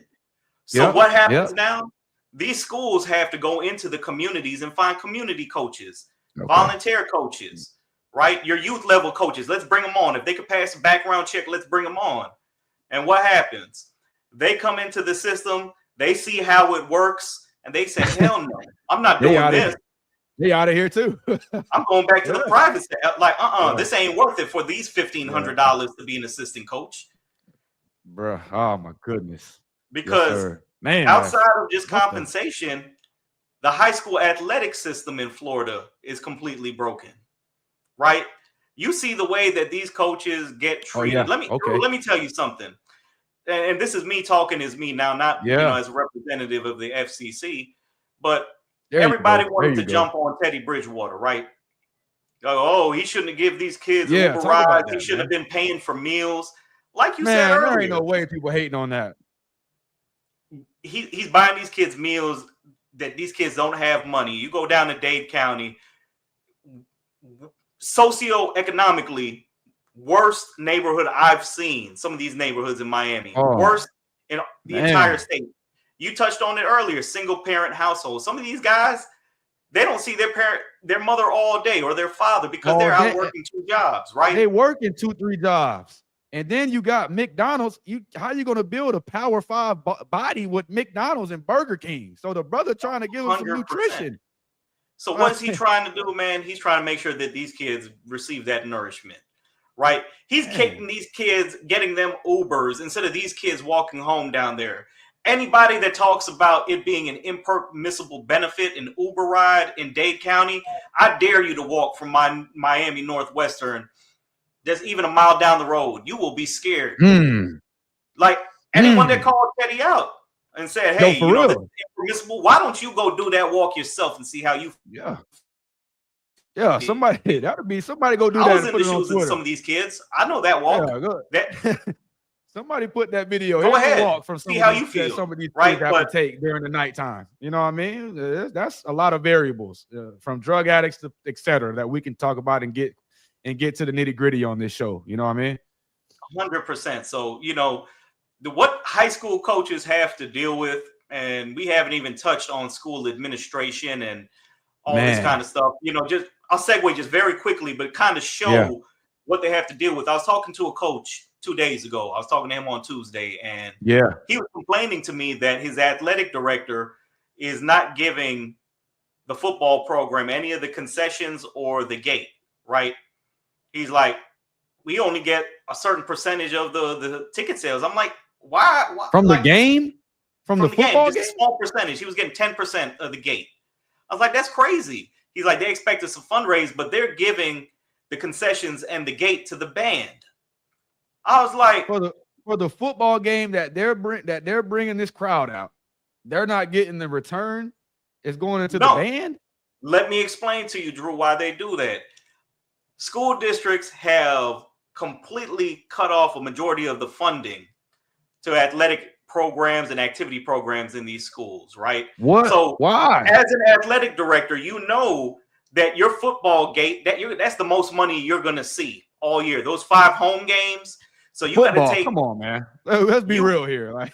So what happens now? These schools have to go into the communities and find community coaches, volunteer coaches, right? Your youth level coaches. Let's bring them on. If they could pass a background check, let's bring them on. And what happens? They come into the system. They see how it works, and they say, hell no, I'm not doing this. They out of here too. I'm going back to the private sector. Like, this ain't worth it for these $1,500 to be an assistant coach. Bruh, oh my goodness. Because outside of just compensation, the high school athletic system in Florida is completely broken, right? You see the way that these coaches get treated. Let me tell you something. And this is me talking as me now, not as a representative of the FCC, but everybody wanted to jump on Teddy Bridgewater, right? Oh, he shouldn't have given these kids Uber rides. He should have been paying for meals. Like you said earlier. There ain't no way people hating on that. he's buying these kids meals that these kids don't have money. You go down to Dade County, socioeconomically worst neighborhood I've seen. Some of these neighborhoods in Miami, worst in the entire state. You touched on it earlier, single parent households. Some of these guys, they don't see their mother all day or their father because they're out working 2 jobs, right? They working 2-3 jobs. And then you got McDonald's. How are you going to build a Power 5 body with McDonald's and Burger King? So the brother trying to give him some nutrition. So what's he trying to do, man? He's trying to make sure that these kids receive that nourishment, right? He's getting these kids, getting them Ubers instead of these kids walking home down there. Anybody that talks about it being an impermissible benefit, an Uber ride in Dade County, I dare you to walk from my Miami Northwestern. There's even a mile down the road. You will be scared. Like anyone that called Teddy out and said, hey, you know, that's impermissible. Why don't you go do that walk yourself and see how you feel? Yeah, somebody, that would be somebody go do that. I was in the shoes of some of these kids. I know that walk. Yeah, somebody put that video. Go ahead. Walk from see how you feel. Some of these kids have to take during the nighttime. You know what I mean? That's a lot of variables from drug addicts to et cetera that we can talk about and get to the nitty gritty on this show. You know what I mean? 100%. So, you know, what high school coaches have to deal with, and we haven't even touched on school administration and all this kind of stuff. You know, just I'll segue just very quickly, but kind of show what they have to deal with. I was talking to a coach 2 days ago. I was talking to him on Tuesday, and he was complaining to me that his athletic director is not giving the football program any of the concessions or the gate, right? He's like, we only get a certain percentage of the ticket sales. I'm like, why? From the game? From the football game? Just a small percentage. He was getting 10% of the gate. I was like, that's crazy. He's like, they expect us to fundraise, but they're giving the concessions and the gate to the band. I was like, for the football game that they're bringing this crowd out, they're not getting the return. It's going into the band. Let me explain to you, Drew, why they do that. School districts have completely cut off a majority of the funding to athletic programs and activity programs in these schools, right? What? So why? As an athletic director, you know that your football gate, that's the most money you're going to see all year. Those 5 home games. So you got to take. Come on, man. Let's be real here. Like,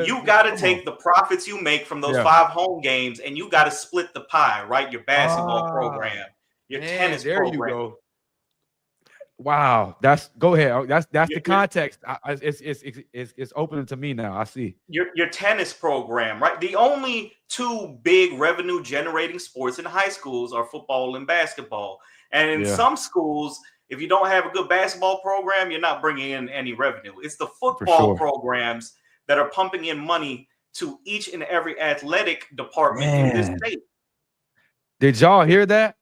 you got to take the profits you make from those 5 home games, and you got to split the pie, right? Your basketball program, your tennis program. You go. Wow, go ahead. That's the context. It's opening to me now. I see your tennis program, right? The only 2 big revenue generating sports in high schools are football and basketball, and in some schools, if you don't have a good basketball program, you're not bringing in any revenue. It's the football programs that are pumping in money to each and every athletic department in this state. Did y'all hear that?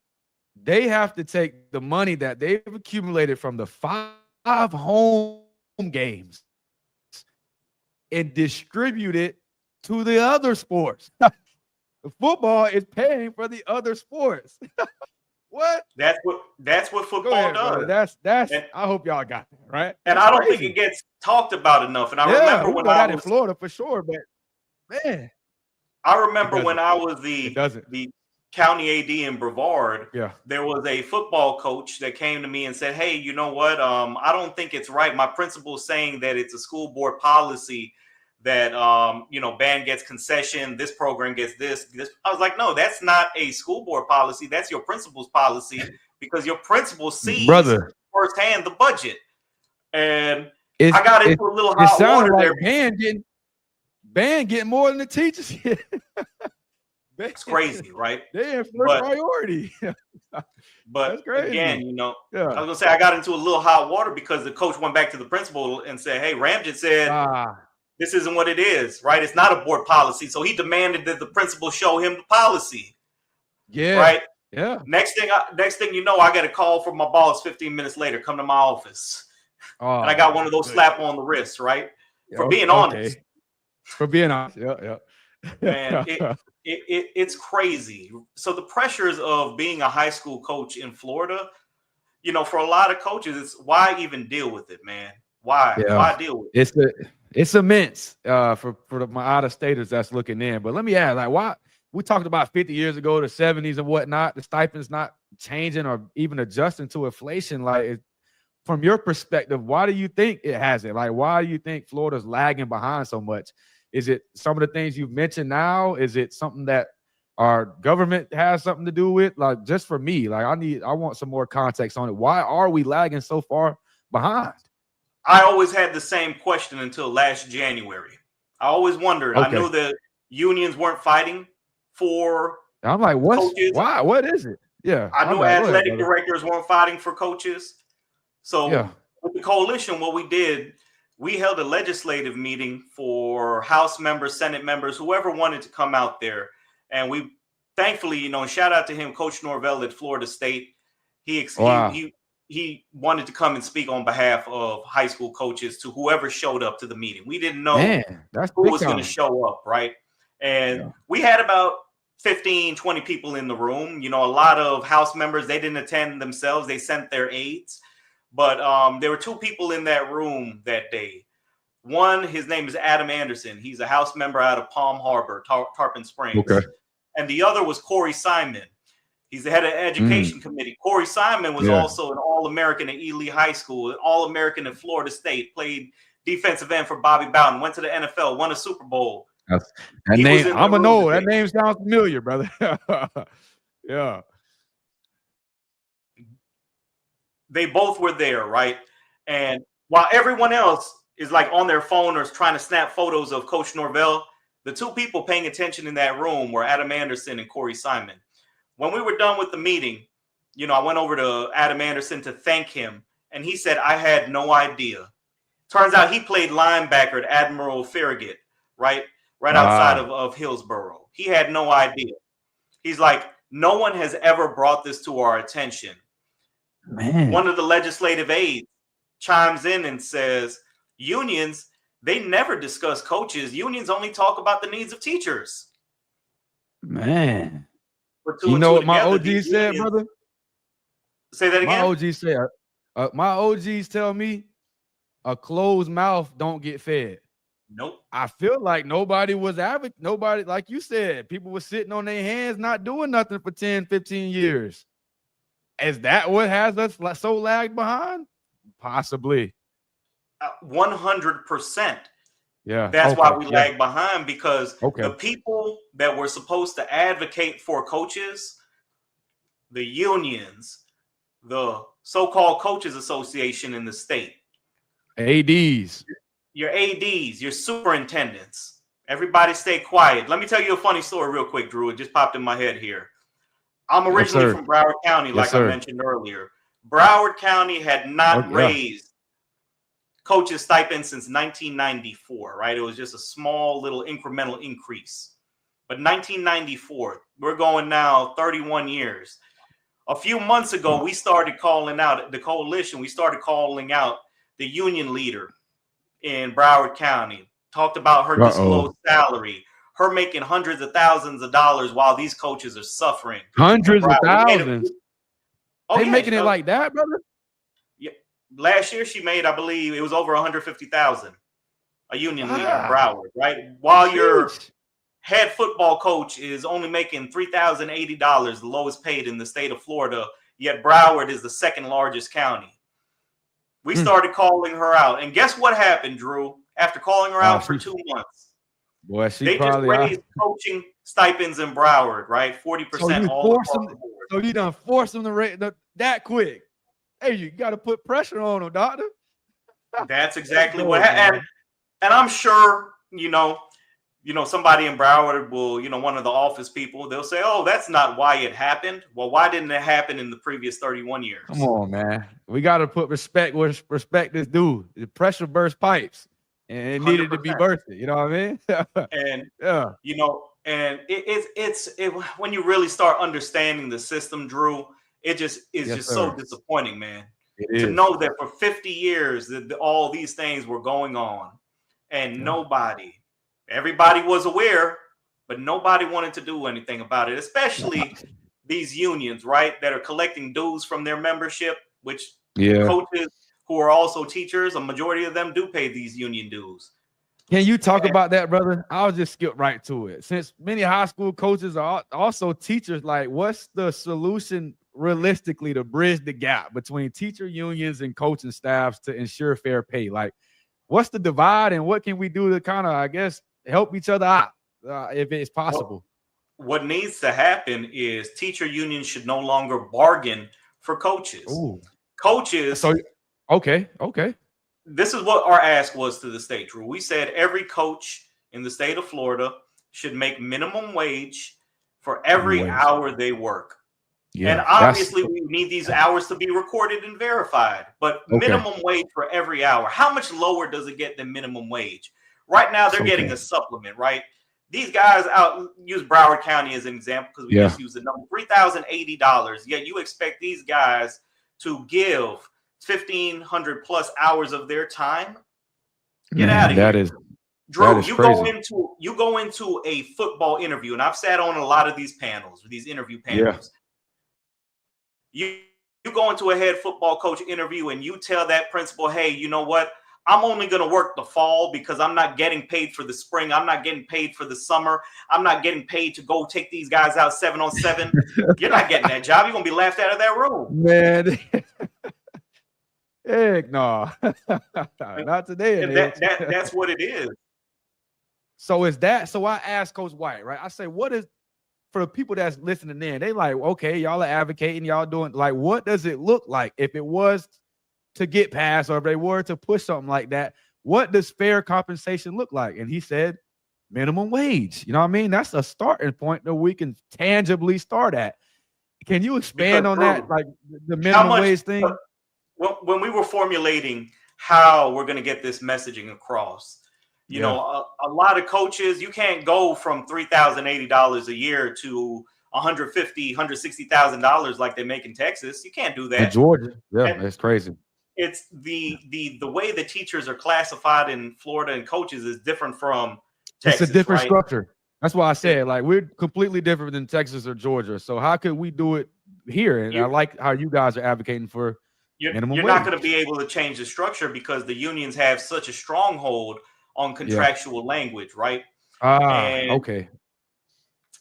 They have to take the money that they've accumulated from the 5 home games and distribute it to the other sports. The football is paying for the other sports. What? That's what football does. That's. I hope y'all got that right. And I don't think it gets talked about enough. And I remember when I was in Florida for sure, but man, I remember when I was the county AD in Brevard. There was a football coach that came to me and said, "Hey, you know what? I don't think it's right. My principal is saying that it's a school board policy that band gets concession, this program gets this." I was like, no, that's not a school board policy. That's your principal's policy, because your principal sees firsthand the budget. And I got into a little hot water like there. Band getting more than the teachers. It's crazy, right? They're first priority. But again, I was gonna say I got into a little hot water because the coach went back to the principal and said, "Hey, Ramjit said this isn't what it is, right? It's not a board policy." So he demanded that the principal show him the policy. Right. Yeah. Next thing you know, I get a call from my boss 15 minutes later. Come to my office, and I got one of those slap on the wrist, right? For being honest. For being honest. Yeah. Man, it's crazy. So the pressures of being a high school coach in Florida, for a lot of coaches, it's why even deal with it, man? Why deal with it? It's immense for my out-of-staters that's looking in. But let me ask, like, why we talked about 50 years ago, the 70s and whatnot, the stipends not changing or even adjusting to inflation. Like, from your perspective, why do you think it hasn't? Like, why do you think Florida's lagging behind so much? Is it some of the things you've mentioned now? Is it something that our government has something to do with? Like, just for me, like, I want some more context on it. Why are we lagging so far behind? I always had the same question until last January. I always wondered. Okay. I knew that unions weren't fighting for I'm like, what? Coaches. Why? What is it? Yeah. I knew athletic directors weren't fighting for coaches. So with the coalition, what we did, we held a legislative meeting for House members, Senate members, whoever wanted to come out there. And we thankfully, you know, shout out to him, Coach Norvell at Florida State. He wanted to come and speak on behalf of high school coaches to whoever showed up to the meeting. We didn't know who was going to show up, right? And we had about 15, 20 people in the room. You know, a lot of House members, they didn't attend themselves. They sent their aides. But there were two people in that room that day. One, his name is Adam Anderson. He's a House member out of Palm Harbor, Tarpon Springs. Okay. And the other was Corey Simon. He's the head of the education committee. Corey Simon was also an All-American at Ely High School, an All-American at Florida State, played defensive end for Bobby Bowden, went to the NFL, won a Super Bowl. That name, I'm a know. That name sounds familiar, brother. Yeah. They both were there, right? And while everyone else is like on their phone or is trying to snap photos of Coach Norvell, the two people paying attention in that room were Adam Anderson and Corey Simon. When we were done with the meeting, you know, I went over to Adam Anderson to thank him, and he said, I had no idea. Turns out he played linebacker at Admiral Farragut, right outside of Hillsborough. He had no idea. He's like, no one has ever brought this to our attention. Man. One of the legislative aides chimes in and says, unions, they never discuss coaches. Unions only talk about the needs of teachers. Man. You know what my OG said, brother? Say that again. My OG said, my OGs tell me a closed mouth don't get fed. Nope. I feel like nobody was nobody, like you said, people were sitting on their hands, not doing nothing for 10, 15 years. Is that what has us so lagged behind? Possibly. 100%. Yeah. That's why we lag behind, because the people that were supposed to advocate for coaches, the unions, the so-called coaches association in the state, ADs, your ADs, your superintendents, everybody stay quiet. Let me tell you a funny story real quick, Drew. It just popped in my head here. I'm originally from Broward County, like I mentioned earlier. Broward County had not raised coaches' stipends since 1994, right? It was just a small little incremental increase. But 1994, we're going now 31 years. A few months ago, we started calling out the coalition. We started calling out the union leader in Broward County, talked about her disclosed salary, her making hundreds of thousands of dollars while these coaches are suffering. Hundreds of thousands? They making it like that, brother? Yeah. Last year she made, I believe, it was over 150,000. A union leader in Broward, right? While your head football coach is only making $3,080, the lowest paid in the state of Florida, yet Broward is the second largest county. We started calling her out. And guess what happened, Drew? After calling her out for 2 months, they just raised coaching stipends in Broward, right? 40% all across the board. So you done force them to rate that quick. Hey, you got to put pressure on them, doctor. That's exactly what happened. And I'm sure, you know, somebody in Broward will, one of the office people, they'll say, oh, that's not why it happened. Well, why didn't it happen in the previous 31 years? Come on, man. We got to put respect where respect is due. The pressure burst pipes, and it needed 100%. To be bursted. You know what I mean? And, and it's when you really start understanding the system, Drew, it just is so disappointing, man. To know that for 50 years that all these things were going on, and everybody was aware, but nobody wanted to do anything about it, especially these unions, right, that are collecting dues from their membership, which coaches who are also teachers, a majority of them do pay these union dues. Can you talk about that, brother? I'll just skip right to it. Since many high school coaches are also teachers, like, what's the solution realistically to bridge the gap between teacher unions and coaching staffs to ensure fair pay? Like, what's the divide, and what can we do to kind of, I guess, help each other out if it's possible? What needs to happen is teacher unions should no longer bargain for coaches. Ooh. Coaches. So, okay. This is what our ask was to the state, Drew. We said every coach in the state of Florida should make minimum wage for every hour they work. Yeah, and obviously we need these hours to be recorded and verified, but minimum wage for every hour. How much lower does it get than minimum wage? Right now, they're getting a supplement, right? These guys out, use Broward County as an example, because we just use the number, $3,080. Yet you expect these guys to give 1,500 plus hours of their time. Get out of here. Drew, you go into a football interview, and I've sat on a lot of these panels, these interview panels. You go into a head football coach interview and you tell that principal, hey, you know what? I'm only going to work the fall because I'm not getting paid for the spring. I'm not getting paid for the summer. I'm not getting paid to go take these guys out 7-on-7. You're not getting that job. You're going to be laughed out of that room. Man. Heck no. Not today. That's what it is. So is that, so I asked Coach White, right? I say, what is, for the people that's listening in, they like, okay, y'all are advocating, y'all doing, like, what does it look like if it was to get past, or if they were to push something like that? What does fair compensation look like? And he said, minimum wage. You know what I mean? That's a starting point that we can tangibly start at. Can you expand on that, like the minimum wage thing? When we were formulating how we're going to get this messaging across, you know, a lot of coaches, you can't go from $3,080 a year to $150,000, $160,000 like they make in Texas. You can't do that. In Georgia, that's crazy. It's the way the teachers are classified in Florida and coaches is different from Texas. It's a different structure. That's why I said, like, we're completely different than Texas or Georgia. So how could we do it here? And I like how you guys are advocating for minimum wage. You're not going to be able to change the structure because the unions have such a stronghold on contractual language, right? Okay.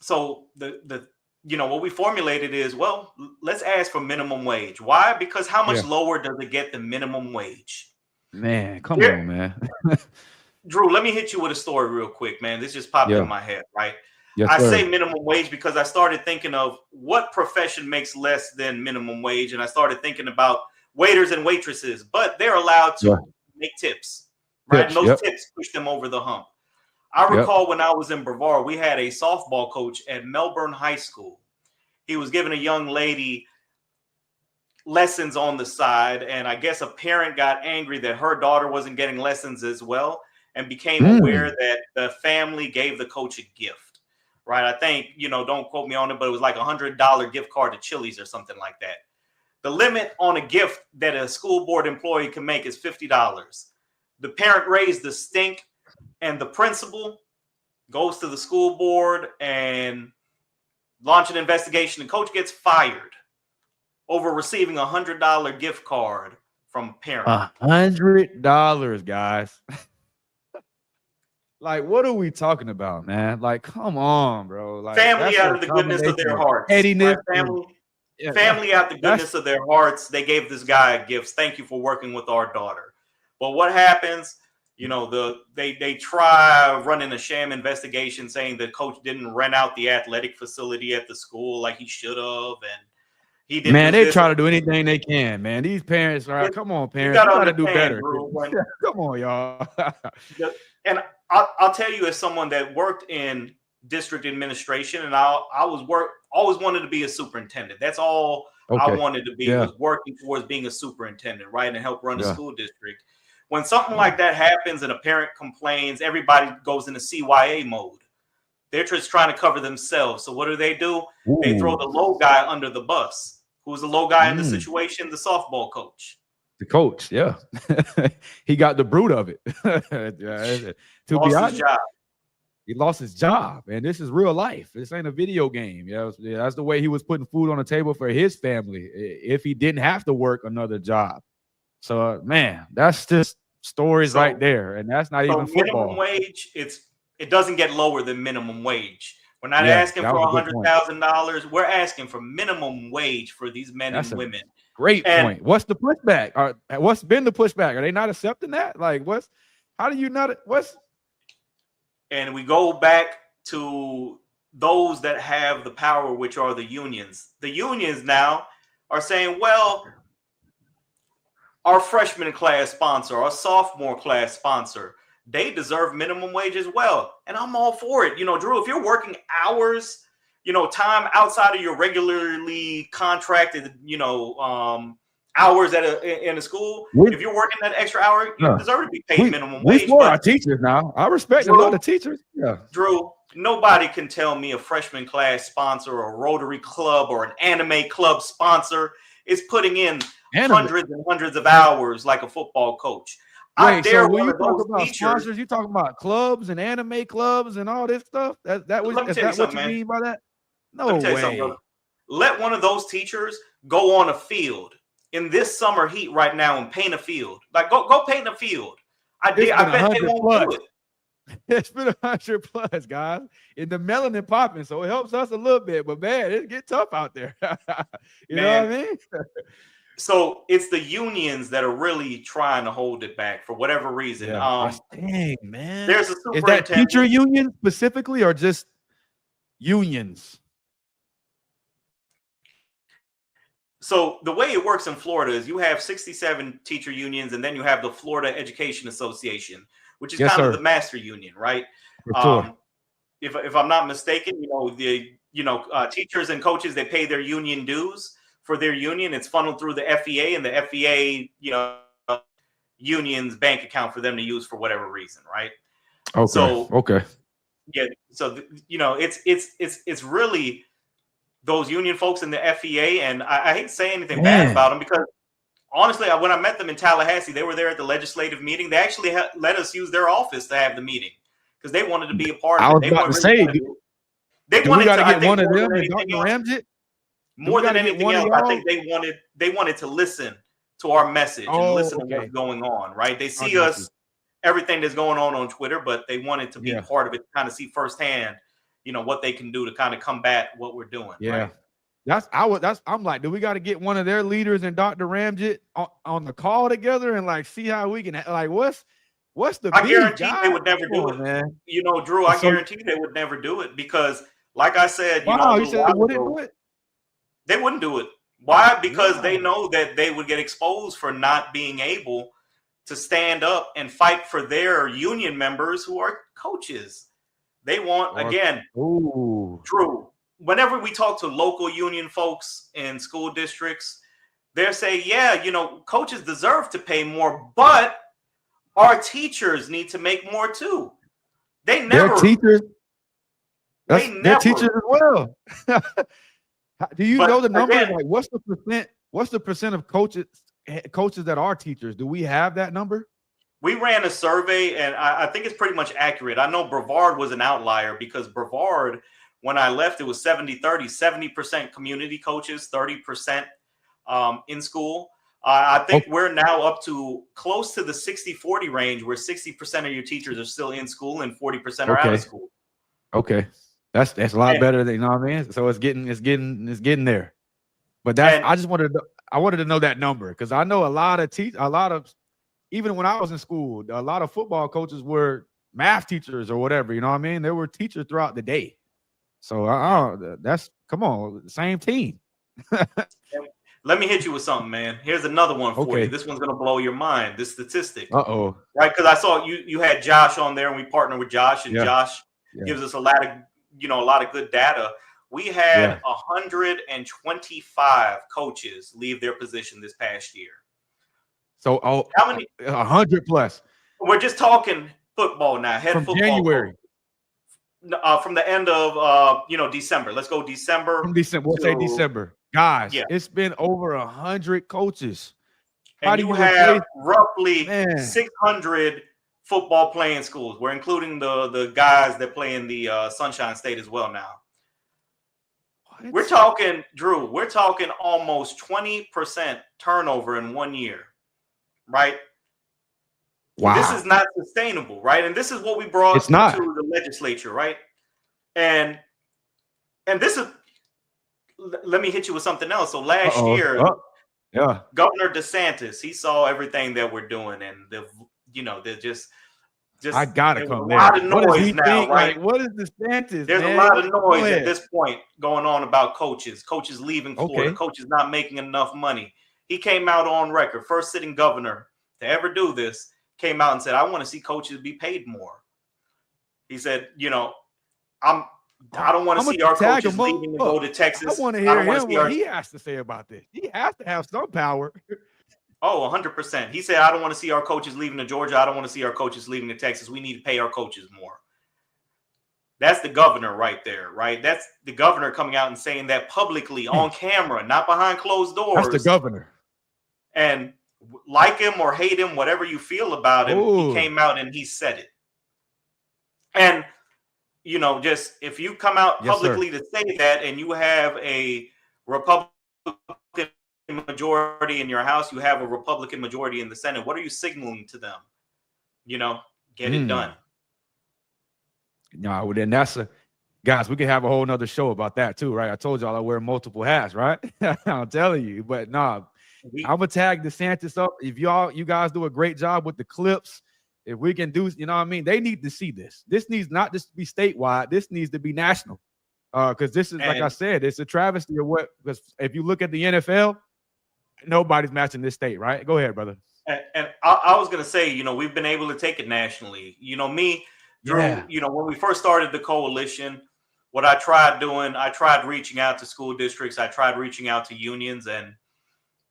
So the you know what we formulated is, well, let's ask for minimum wage. Why? Because how much lower does it get than minimum wage? Man, come on, man. Drew, let me hit you with a story real quick, man. This just popped in my head, right? Yes, I sir. say minimum wage because I started thinking of what profession makes less than minimum wage, and I started thinking about waiters and waitresses, but they're allowed to make tips. Right, and those tips push them over the hump. I recall when I was in Brevard, we had a softball coach at Melbourne High School. He was giving a young lady lessons on the side, and I guess a parent got angry that her daughter wasn't getting lessons as well, and became aware that the family gave the coach a gift. Right, I think, you know, don't quote me on it, but it was like $100 gift card to Chili's or something like that. The limit on a gift that a school board employee can make is $50. The parent raised the stink, and the principal goes to the school board and launch an investigation. The coach gets fired over receiving $100 gift card from a parent. $100, guys. Like, what are we talking about, man? Like, come on, bro. Like, family out of the goodness of their hearts. Pettiness. Right? Family out the goodness of their hearts. They gave this guy a gift. Thank you for working with our daughter. But what happens, you know, they try running a sham investigation saying the coach didn't rent out the athletic facility at the school like he should have, and he didn't. Man, they try to do anything they can, man. These parents are, come on, parents, you gotta do better. Come on, y'all. And I'll tell you, as someone that worked in district administration, and I always wanted to be a superintendent. That's all I wanted to be, was working towards being a superintendent, right, and help run a school district. When something like that happens and a parent complains, everybody goes into CYA mode. They're just trying to cover themselves. So what do? They throw the low guy under the bus. Who's the low guy in the situation? The softball coach. The coach, he got the brunt of it. He lost his job, and this is real life. This ain't a video game. That's the way he was putting food on the table for his family if he didn't have to work another job. So, man, that's just stories right there, and that's not even football. Minimum wage, it doesn't get lower than minimum wage. We're not Yeah, asking for $100,000. We're asking for minimum wage for these men and women. Great point. What's the pushback? What's been the pushback? Are they not accepting that? Like, how do you not? And we go back to those that have the power, which are the unions. The unions now are saying, well, our freshman class sponsor, our sophomore class sponsor, they deserve minimum wage as well. And I'm all for it. Drew, if you're working hours, time outside of your regularly contracted, hours in a school, if you're working that extra hour, you deserve to be paid minimum wage. We our teachers now. I respect a lot of teachers. Yeah. Drew, nobody can tell me a freshman class sponsor or a Rotary Club or an anime club sponsor is putting in hundreds and hundreds of hours like a football coach. Wait, so when you talk about sponsors, you talking about clubs and anime clubs and all this stuff? Is that what you mean by that? No way. Let one of those teachers go on a field in this summer heat right now and paint a field. Like go paint a field. I bet they won't do it. It's been 100 plus, guys. In the melanin popping, so it helps us a little bit. But man, it get tough out there. You know what I mean? So it's the unions that are really trying to hold it back for whatever reason. Dang, man. There's a superintendent. Is that teacher union specifically or just unions? So the way it works in Florida is you have 67 teacher unions, and then you have the Florida Education Association, which is kind of the master union, right? If I'm not mistaken, teachers and coaches, they pay their union dues for their union. It's funneled through the FEA, and the FEA, union's bank account for them to use for whatever reason, right? Okay. Yeah. So it's really those union folks in the FEA, and I hate to say anything bad about them because honestly, when I met them in Tallahassee, they were there at the legislative meeting. They actually let us use their office to have the meeting because they wanted to be a part of it. I was about to say, they wanted to get one of them and Dr. Ramjit. More than anything else, I think they wanted to listen to our message and listen to what's going on, right? They see us, everything that's going on Twitter, but they wanted to be part of it, kind of see firsthand, what they can do to kind of combat what we're doing. Yeah. Right? I'm like, do we got to get one of their leaders and Dr. Ramjit on the call together and like see how we can what's the I guarantee they would never do it, man. Drew, I guarantee they would never do it because like I said, you said they wouldn't do it? They wouldn't do it. Why? Because they know that they would get exposed for not being able to stand up and fight for their union members who are coaches. They want, Drew, whenever we talk to local union folks in school districts, they're saying, coaches deserve to pay more, but our teachers need to make more too. They're teachers. They're teachers as well. Do you know the number? Again, like, what's the percent of coaches that are teachers? Do we have that number? We ran a survey, and I think it's pretty much accurate. I know Brevard was an outlier because Brevard, when I left, it was 70-30, 70% community coaches, 30% in school. I think we're now up to close to the 60-40 range, where 60% of your teachers are still in school and 40% are out of school. Okay. That's a lot better than, what I mean? So it's getting there. But I wanted to know that number because I know a lot of even when I was in school, a lot of football coaches were math teachers or whatever, you know what I mean? They were teachers throughout the day. So come on, same team. Let me hit you with something, man. Here's another one for you. This one's gonna blow your mind. This statistic. Right? Because I saw you had Josh on there, and we partnered with Josh, and Josh gives us a lot of good data. We had 125 coaches leave their position this past year. So how many? 100 plus. We're just talking football now. Head from football. January. From the end of December. Let's go December. From December. We'll say December. Guys, it's been over 100 coaches. And you have roughly 600 football playing schools. We're including the guys that play in the Sunshine State as well now. What? We're talking, Drew, almost 20% turnover in 1 year, right? Wow. This is not sustainable, right? And this is what we brought to the legislature, right? And this is, let me hit you with something else. So last year, Governor DeSantis, he saw everything that we're doing, and they're just I gotta come there. A lot of noise now, right? Like, what is DeSantis? There's a lot of noise at this point going on about coaches leaving Florida, coaches not making enough money. He came out on record, first sitting governor to ever do this, came out and said, I want to see coaches be paid more. He said, I don't want to see our coaches leaving to go to Texas. I want to hear him what he has to say about this. He has to have some power. Oh, 100%. He said, I don't want to see our coaches leaving to Georgia. I don't want to see our coaches leaving to Texas. We need to pay our coaches more. That's the governor right there, right? That's the governor coming out and saying that publicly on camera, not behind closed doors. That's the governor. And like him or hate him, whatever you feel about him, he came out and he said it. And, just if you come out publicly to say that and you have a Republican majority in your House, you have a Republican majority in the Senate, what are you signaling to them? Get it done. No, well, then guys, we could have a whole nother show about that too, right? I told y'all I wear multiple hats, right? I'm telling you, but I'm gonna tag DeSantis up. If you guys do a great job with the clips, if we can do, they need to see this. This needs not just to be statewide. This needs to be national. Because this is, like I said, it's a travesty of what, because if you look at the NFL, nobody's matching this state, right? Go ahead, brother. And I was going to say, we've been able to take it nationally. Drew, when we first started the coalition, what I tried doing, I tried reaching out to school districts. I tried reaching out to unions and,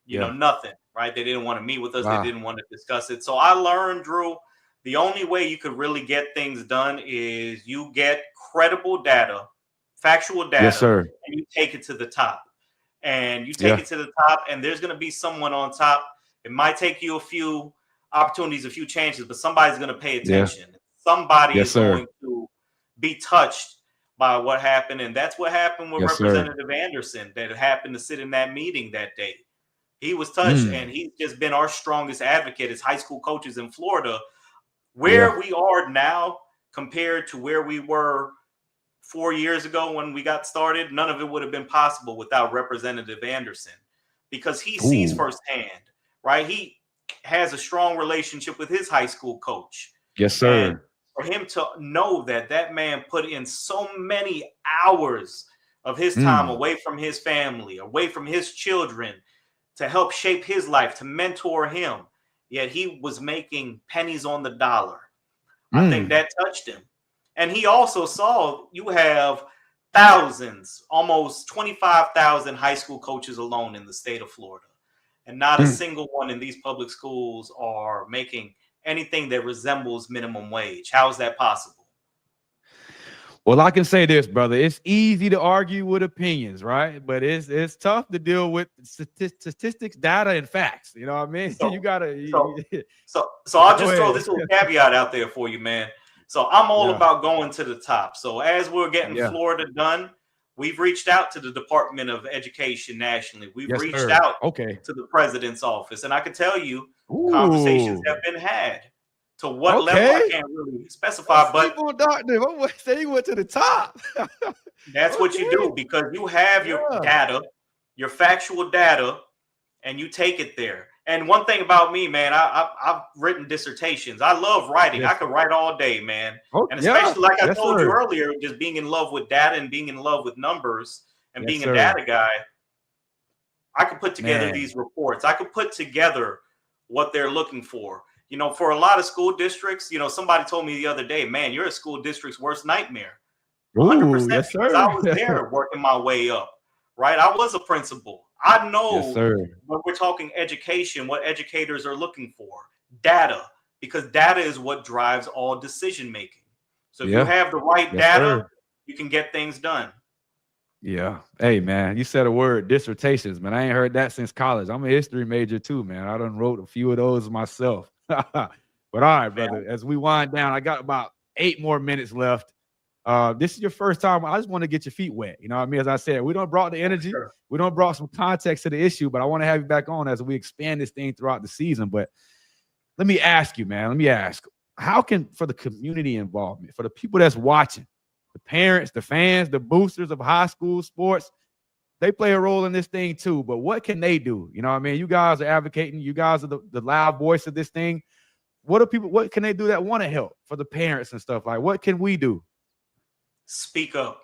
nothing, right? They didn't want to meet with us. Wow. They didn't want to discuss it. So I learned, Drew, the only way you could really get things done is you get credible data, factual data, yes, sir. And you take it to the top. And you take it to the top, and there's going to be someone on top. It might take you a few opportunities, a few chances, but somebody's going to pay attention. Yeah. Somebody is going to be touched by what happened, and that's what happened with Representative Anderson, that happened to sit in that meeting that day. He was touched, and he's just been our strongest advocate as high school coaches in Florida. Where we are now compared to where we were 4 years ago when we got started, none of it would have been possible without Representative Anderson, because he sees firsthand, right? He has a strong relationship with his high school coach. Yes, sir. And for him to know that man put in so many hours of his time away from his family, away from his children, to help shape his life, to mentor him, yet he was making pennies on the dollar. I think that touched him. And he also saw you have thousands, almost 25,000 high school coaches alone in the state of Florida. And not a single one in these public schools are making anything that resembles minimum wage. How is that possible? Well, I can say this, brother. It's easy to argue with opinions, right? But it's tough to deal with statistics, data, and facts. You know what I mean? So you gotta. So I'll just throw this little caveat out there for you, man. So I'm all about going to the top. So as we're getting Florida done, we've reached out to the Department of Education nationally. We've reached out to the president's office, and I can tell you, conversations have been had. To what level, I can't really specify, but say you went to the top. That's what you do, because you have your data, your factual data, and you take it there. And one thing about me, man, I've written dissertations. I love writing. I could write all day, man. And especially like I told you earlier, just being in love with data and being in love with numbers and being a data guy, I could put together these reports. I could put together what they're looking for. For a lot of school districts, somebody told me the other day, man, you're a school district's worst nightmare. 100%. Yes, sir. Because I was there working my way up, right? I was a principal. I know when we're talking education, what educators are looking for, data, because data is what drives all decision making. So if you have the right data, you can get things done. Yeah. Hey, man, you said a word, dissertations, man. I ain't heard that since college. I'm a history major too, man. I done wrote a few of those myself. But all right, brother, as we wind down, I got about 8 more minutes left. This is your first time. I just want to get your feet wet. You know what I mean? As I said, we don't brought the energy. We don't brought some context to the issue, but I want to have you back on as we expand this thing throughout the season. But let me ask you, man. Let me ask, how can, for the community involvement, for the people that's watching, the parents, the fans, the boosters of high school sports, they play a role in this thing too. But what can they do? You know what I mean? You guys are advocating. You guys are the loud voice of this thing. What can they do that want to help for the parents and stuff? Like, what can we do? Speak up.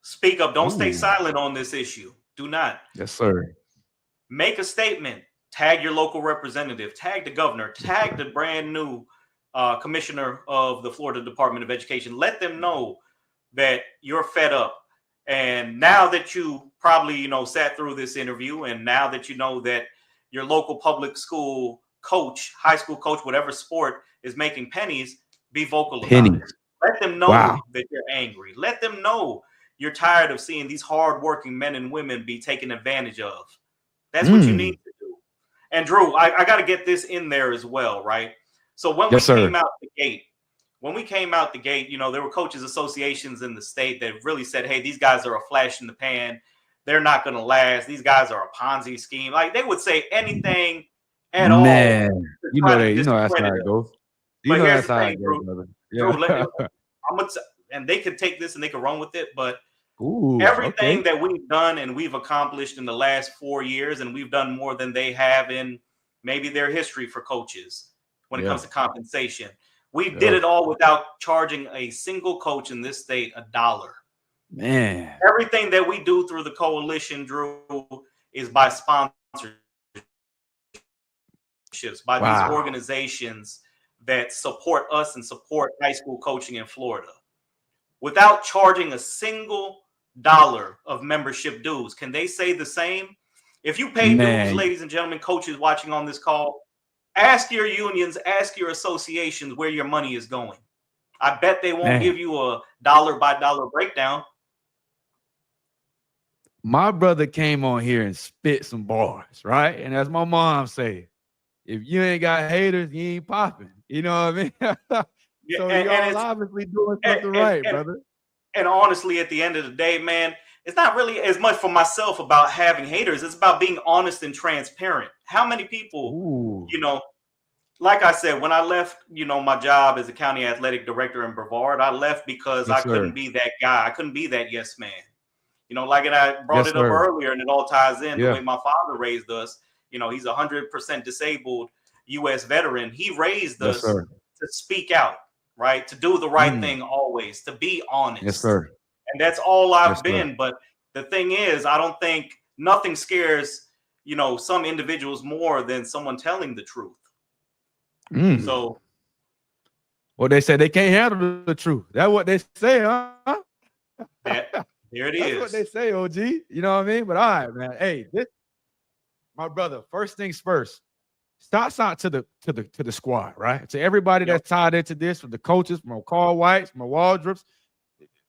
Speak up. Don't stay silent on this issue. Do not. Yes, sir. Make a statement. Tag your local representative. Tag the governor. Tag the brand new commissioner of the Florida Department of Education. Let them know that you're fed up. And now that you probably, sat through this interview, and now that you know that your local public school coach, high school coach, whatever sport, is making pennies, be vocal about it. Let them know that you're angry. Let them know you're tired of seeing these hardworking men and women be taken advantage of. That's what you need to do. And Drew, I got to get this in there as well, right? So when we came out the gate, there were coaches associations in the state that really said, hey, these guys are a flash in the pan. They're not going to last. These guys are a Ponzi scheme. Like, they would say anything at all. You know that's how it goes. You know that's how it goes, brother. Yeah. And they could take this and they could run with it, but everything that we've done and we've accomplished in the last 4 years, and we've done more than they have in maybe their history for coaches when it comes to compensation. We did it all without charging a single coach in this state $1. Man, everything that we do through the coalition, Drew, is by sponsorships, by these organizations that support us and support high school coaching in Florida, without charging a single dollar of membership dues. Can they say the same? If you pay dues, ladies and gentlemen, coaches watching on this call, ask your unions, ask your associations where your money is going. I bet they won't give you a dollar by dollar breakdown. My brother came on here and spit some bars, right? And as my mom say, if you ain't got haters, you ain't popping. You know what I mean? So y'all obviously doing something right, brother. And honestly, at the end of the day, man, it's not really as much for myself about having haters. It's about being honest and transparent. How many people, like I said, when I left, my job as a county athletic director in Brevard, I left because I couldn't be that guy. I couldn't be that yes man. Like I brought it up earlier, and it all ties in the way my father raised us. He's 100% disabled U.S. veteran. He raised us to speak out, right? To do the right thing always, to be honest. Yes, sir. And that's all I've been. Sir. But the thing is, I don't think nothing scares, some individuals more than someone telling the truth. So. Well, they say they can't handle the truth. That's what they say, huh? There it is. That's what they say, OG. You know what I mean? But all right, man. Hey, my brother, first things first. Shouts out to the squad, right? To everybody that's tied into this, from the coaches, from Carl Whites, from Waldrops.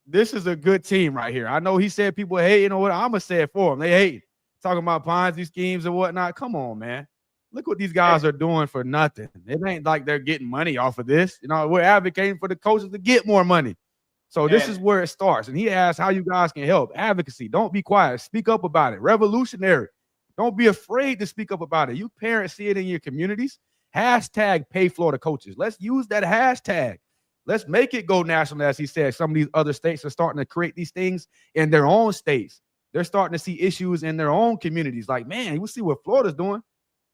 This is a good team right here. I know he said people hate, I'm gonna say it for them. They hate talking about Ponzi schemes and whatnot. Come on, man. Look what these guys are doing for nothing. It ain't like they're getting money off of this. We're advocating for the coaches to get more money. So this is where it starts. And he asked how you guys can help. Advocacy. Don't be quiet. Speak up about it. Revolutionary. Don't be afraid to speak up about it. You parents see it in your communities. Hashtag pay Florida coaches. Let's use that hashtag. Let's make it go national. As he said, some of these other states are starting to create these things in their own states. They're starting to see issues in their own communities. Like, man, we see what Florida's doing.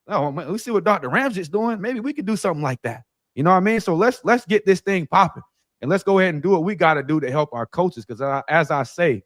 Oh, man, we see what Dr. Ramjit's doing. Maybe we could do something like that. You know what I mean? So let's get this thing popping. And let's go ahead and do what we got to do to help our coaches. Because as I say,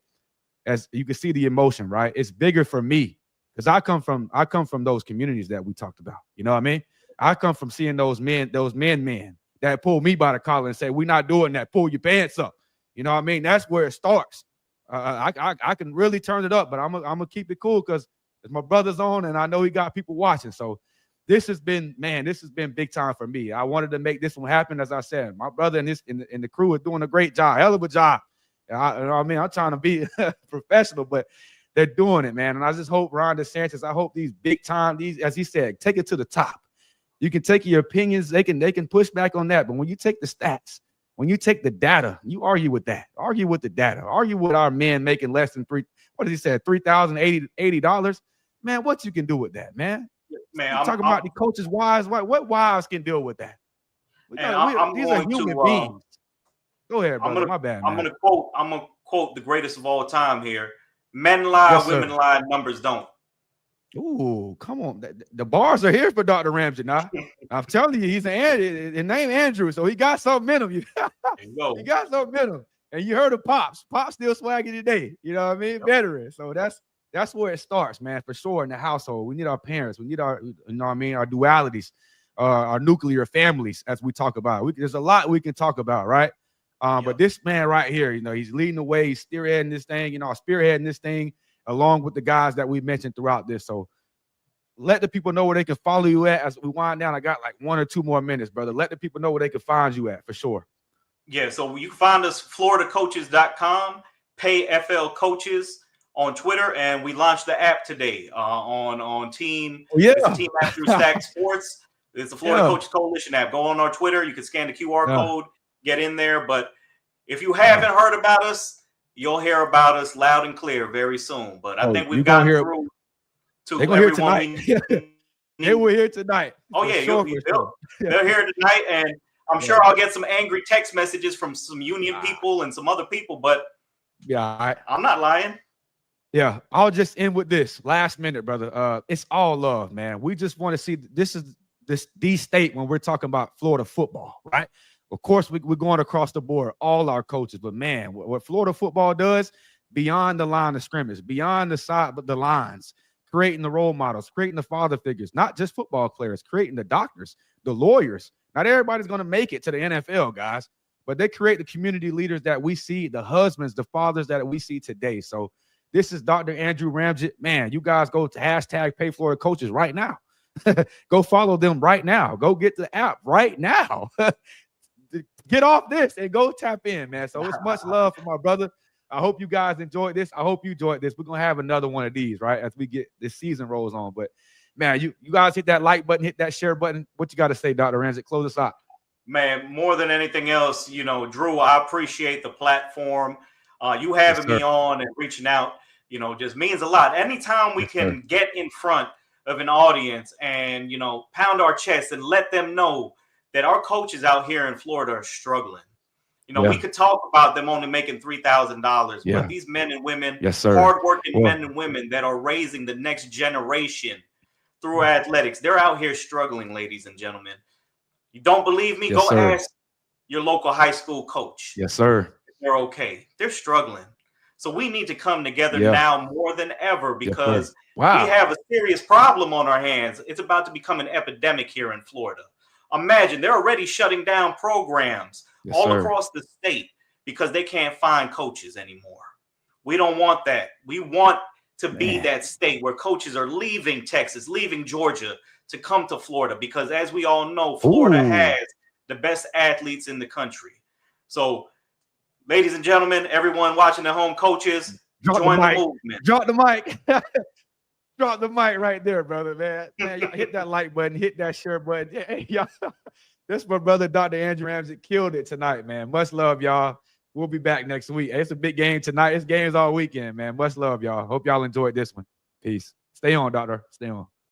as you can see the emotion, right? It's bigger for me because I come from those communities that we talked about. You know what I mean? I come from seeing those men that pull me by the collar and say, we're not doing that. Pull your pants up. You know what I mean? That's where it starts. I can really turn it up, but I'm gonna keep it cool because my brother's on and I know he got people watching. So this has been big time for me. I wanted to make this one happen. As I said, my brother and the crew are doing a great job, hell of a job. You know what I mean? I'm trying to be professional, but they're doing it, man. And I just hope Ron DeSantis, I hope these big time, as he said, take it to the top. You can take your opinions, they can push back on that. But when you take the stats, when you take the data, you argue with that. Argue with the data. Argue with our men making less than $3,080. Man, what you can do with that, man? Man, I'm talking about the coaches' wives. What wives can deal with that? These are human beings. Go ahead, brother. My bad, man. I'm gonna quote the greatest of all time here. Men lie, women lie, numbers don't. Ooh, come on. The bars are here for Dr. Ramjit now. I'm telling you, his name Andrew, so he got something in him. He got something in him. And you heard of Pops. Pops still swaggy today. You know what I mean? Yep. Veteran. So that's where it starts, man, for sure, in the household. We need our parents. We need our, you know what I mean, our dualities, our nuclear families, as we talk about. There's a lot we can talk about, right? But this man right here, you know, he's leading the way. He's spearheading this thing, you know, spearheading this thing along with the guys that we mentioned throughout this. So let the people know where they can follow you at as we wind down. I got like 1 or 2 more minutes, brother. Let the people know where they can find you at for sure. Yeah, so you can find us floridacoaches.com, PayFL Coaches on Twitter, and we launched the app today on Team. It's Team After Stack Sports. It's the Florida Coaches Coalition app. Go on our Twitter. You can scan the QR code, get in there. But if you haven't heard about us, you'll hear about us loud and clear very soon. But I think we've gotten through to everyone. They were here tonight. Oh, yeah. They're here tonight. And I'm sure I'll get some angry text messages from some union people and some other people. But I'm not lying. Yeah, I'll just end with this last minute, brother. It's all love, man. We just want to see the state when we're talking about Florida football, right? Of course, we're going across the board, all our coaches, but man, what Florida football does beyond the line of scrimmage, beyond the side, but the lines, creating the role models, creating the father figures, not just football players, creating the doctors, the lawyers. Not everybody's going to make it to the NFL, guys, but they create the community leaders that we see, the husbands, the fathers that we see today. So this is Dr. Andrew Ramjit. Man, you guys go to #PayFloridaCoaches right now. Go follow them right now. Go get the app right now. Get off this and go tap in, man. So it's much love for my brother. I hope you guys enjoyed this. I hope you enjoyed this. We're going to have another one of these, right, as we get this season rolls on. But, man, you guys hit that like button, hit that share button. What you got to say, Dr. Ramjit? Close us out. Man, more than anything else, you know, Drew, I appreciate the platform. You having me on and reaching out, you know, just means a lot. Anytime we can get in front of an audience and, you know, pound our chest and let them know that our coaches out here in Florida are struggling. You know, we could talk about them only making $3,000, but these men and women, hardworking men and women that are raising the next generation through athletics, they're out here struggling, ladies and gentlemen. You don't believe me? Go ask your local high school coach. Yes, sir. They're okay. They're struggling. So we need to come together now more than ever because we have a serious problem on our hands. It's about to become an epidemic here in Florida. Imagine they're already shutting down programs across the state because they can't find coaches anymore. We don't want that. We want to be that state where coaches are leaving Texas, leaving Georgia to come to Florida because, as we all know, Florida has the best athletes in the country. So, ladies and gentlemen, everyone watching at home, coaches, join the movement. Drop the mic. Drop the mic right there, brother, man. Y'all hit that like button, hit that share button. Hey, y'all. This my brother, Dr. Andrew Ramsey, killed it tonight, man. Much love, y'all. We'll be back next week. It's a big game tonight. It's games all weekend, man. Much love, y'all. Hope y'all enjoyed this one. Peace. Stay on, doctor. Stay on.